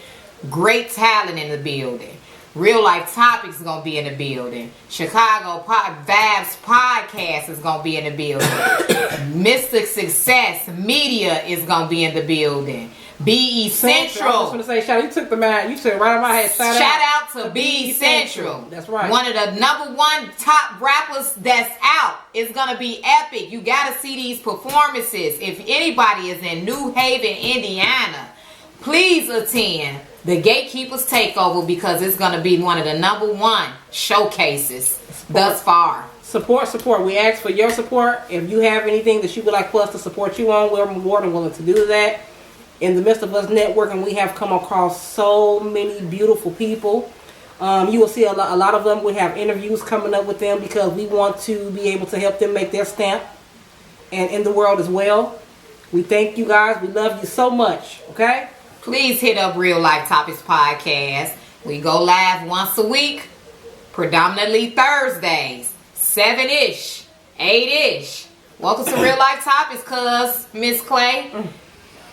great talent in the building. Real Life Topics is going to be in the building. Chicago Vibes Podcast is going to be in the building. Mystic Success Media is going to be in the building. BE Central. I was going to say, shout out. You took the man. You took it right on my head. Shout out to BE Central. That's right. One of the #1 top rappers that's out. It's going to be epic. You got to see these performances. If anybody is in New Haven, Indiana, please attend the Gatekeepers Takeover because it's going to be one of the #1 showcases thus far. Support. We ask for your support. If you have anything that you would like for us to support you on, we're more than willing to do that. In the midst of us networking, we have come across so many beautiful people. You will see a lot of them. We have interviews coming up with them because we want to be able to help them make their stamp and in the world as well. We thank you guys. We love you so much. Okay? Please hit up Real Life Topics Podcast. We go live once a week, predominantly Thursdays, 7-ish, 8-ish. Welcome to Real Life Topics, cuz, Miss Clay.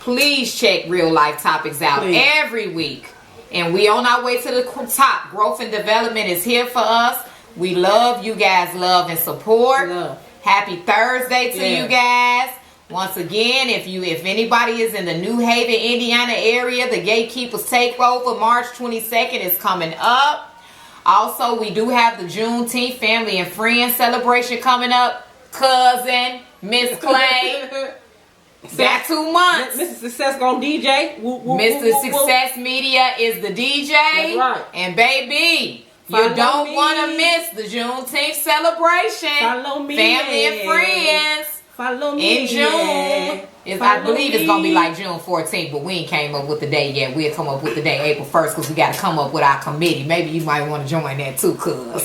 Please check Real Life Topics out every week. And we on our way to the top. Growth and development is here for us. We love you guys, love and support. Happy Thursday to you guys. Once again, if anybody is in the New Haven, Indiana area, the Gatekeepers Takeover, March 22nd is coming up. Also, we do have the Juneteenth Family and Friends celebration coming up. Cousin, Miss Clay. Got 2 months. Mr. Success gonna DJ. Mr. Success Media is the DJ. That's right. And baby, you don't want to miss the Juneteenth celebration. Follow me. Family and friends. Follow me. In June. I believe it's going to be like June 14th, but we ain't came up with the day yet. We'll come up with the day April 1st because we got to come up with our committee. Maybe you might want to join that too, cuz.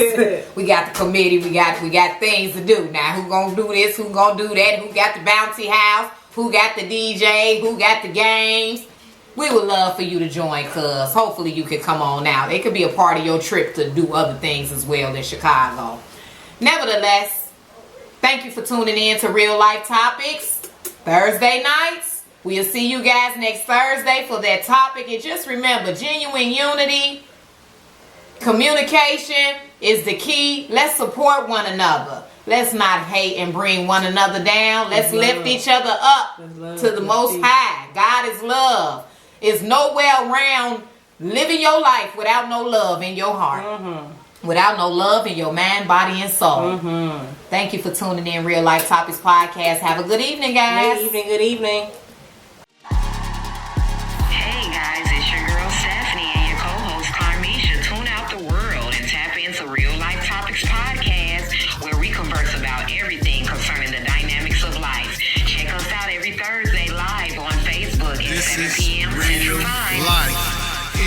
We got the committee. We got things to do. Now, who going to do this? Who going to do that? Who got the bouncy house? Who got the DJ? Who got the games? We would love for you to join, cuz. Hopefully you could come on out. It could be a part of your trip to do other things as well in Chicago. Nevertheless, thank you for tuning in to Real Life Topics. Thursday nights. We'll see you guys next Thursday for that topic. And just remember, genuine unity, communication is the key. Let's support one another. Let's not hate and bring one another down. Let's lift each other up to the Most High. God is love. There's nowhere around living your life without no love in your heart. Without no love in your mind, body, and soul. Thank you for tuning in Real Life Topics Podcast. Have a good evening, guys. Good evening. Hey, guys, it's your girl Stefanie and your co-host Carmeshia. Tune out the world and tap into Real Life Topics Podcast, where we converse about everything concerning the dynamics of life. Check us out every Thursday live on Facebook at 7 p.m. Central Time.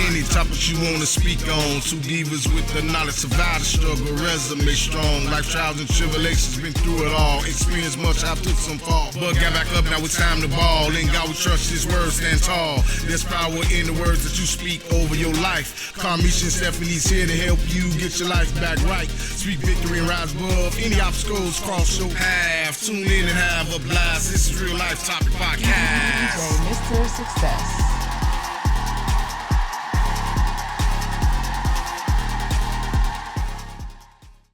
Any topics you want to speak on. Two divas with the knowledge, survive the struggle, resume strong. Life trials and tribulations, been through it all. Experience much, I took some fall. But got back up, now it's time to ball. In God we trust, His word stand tall. There's power in the words that you speak over your life. Carmeshia and Stefanie's here to help you get your life back right. Speak victory and rise above any obstacles cross your path. Tune in and have a blast. This is Real Life Topic Podcast. DJ Mr. Success.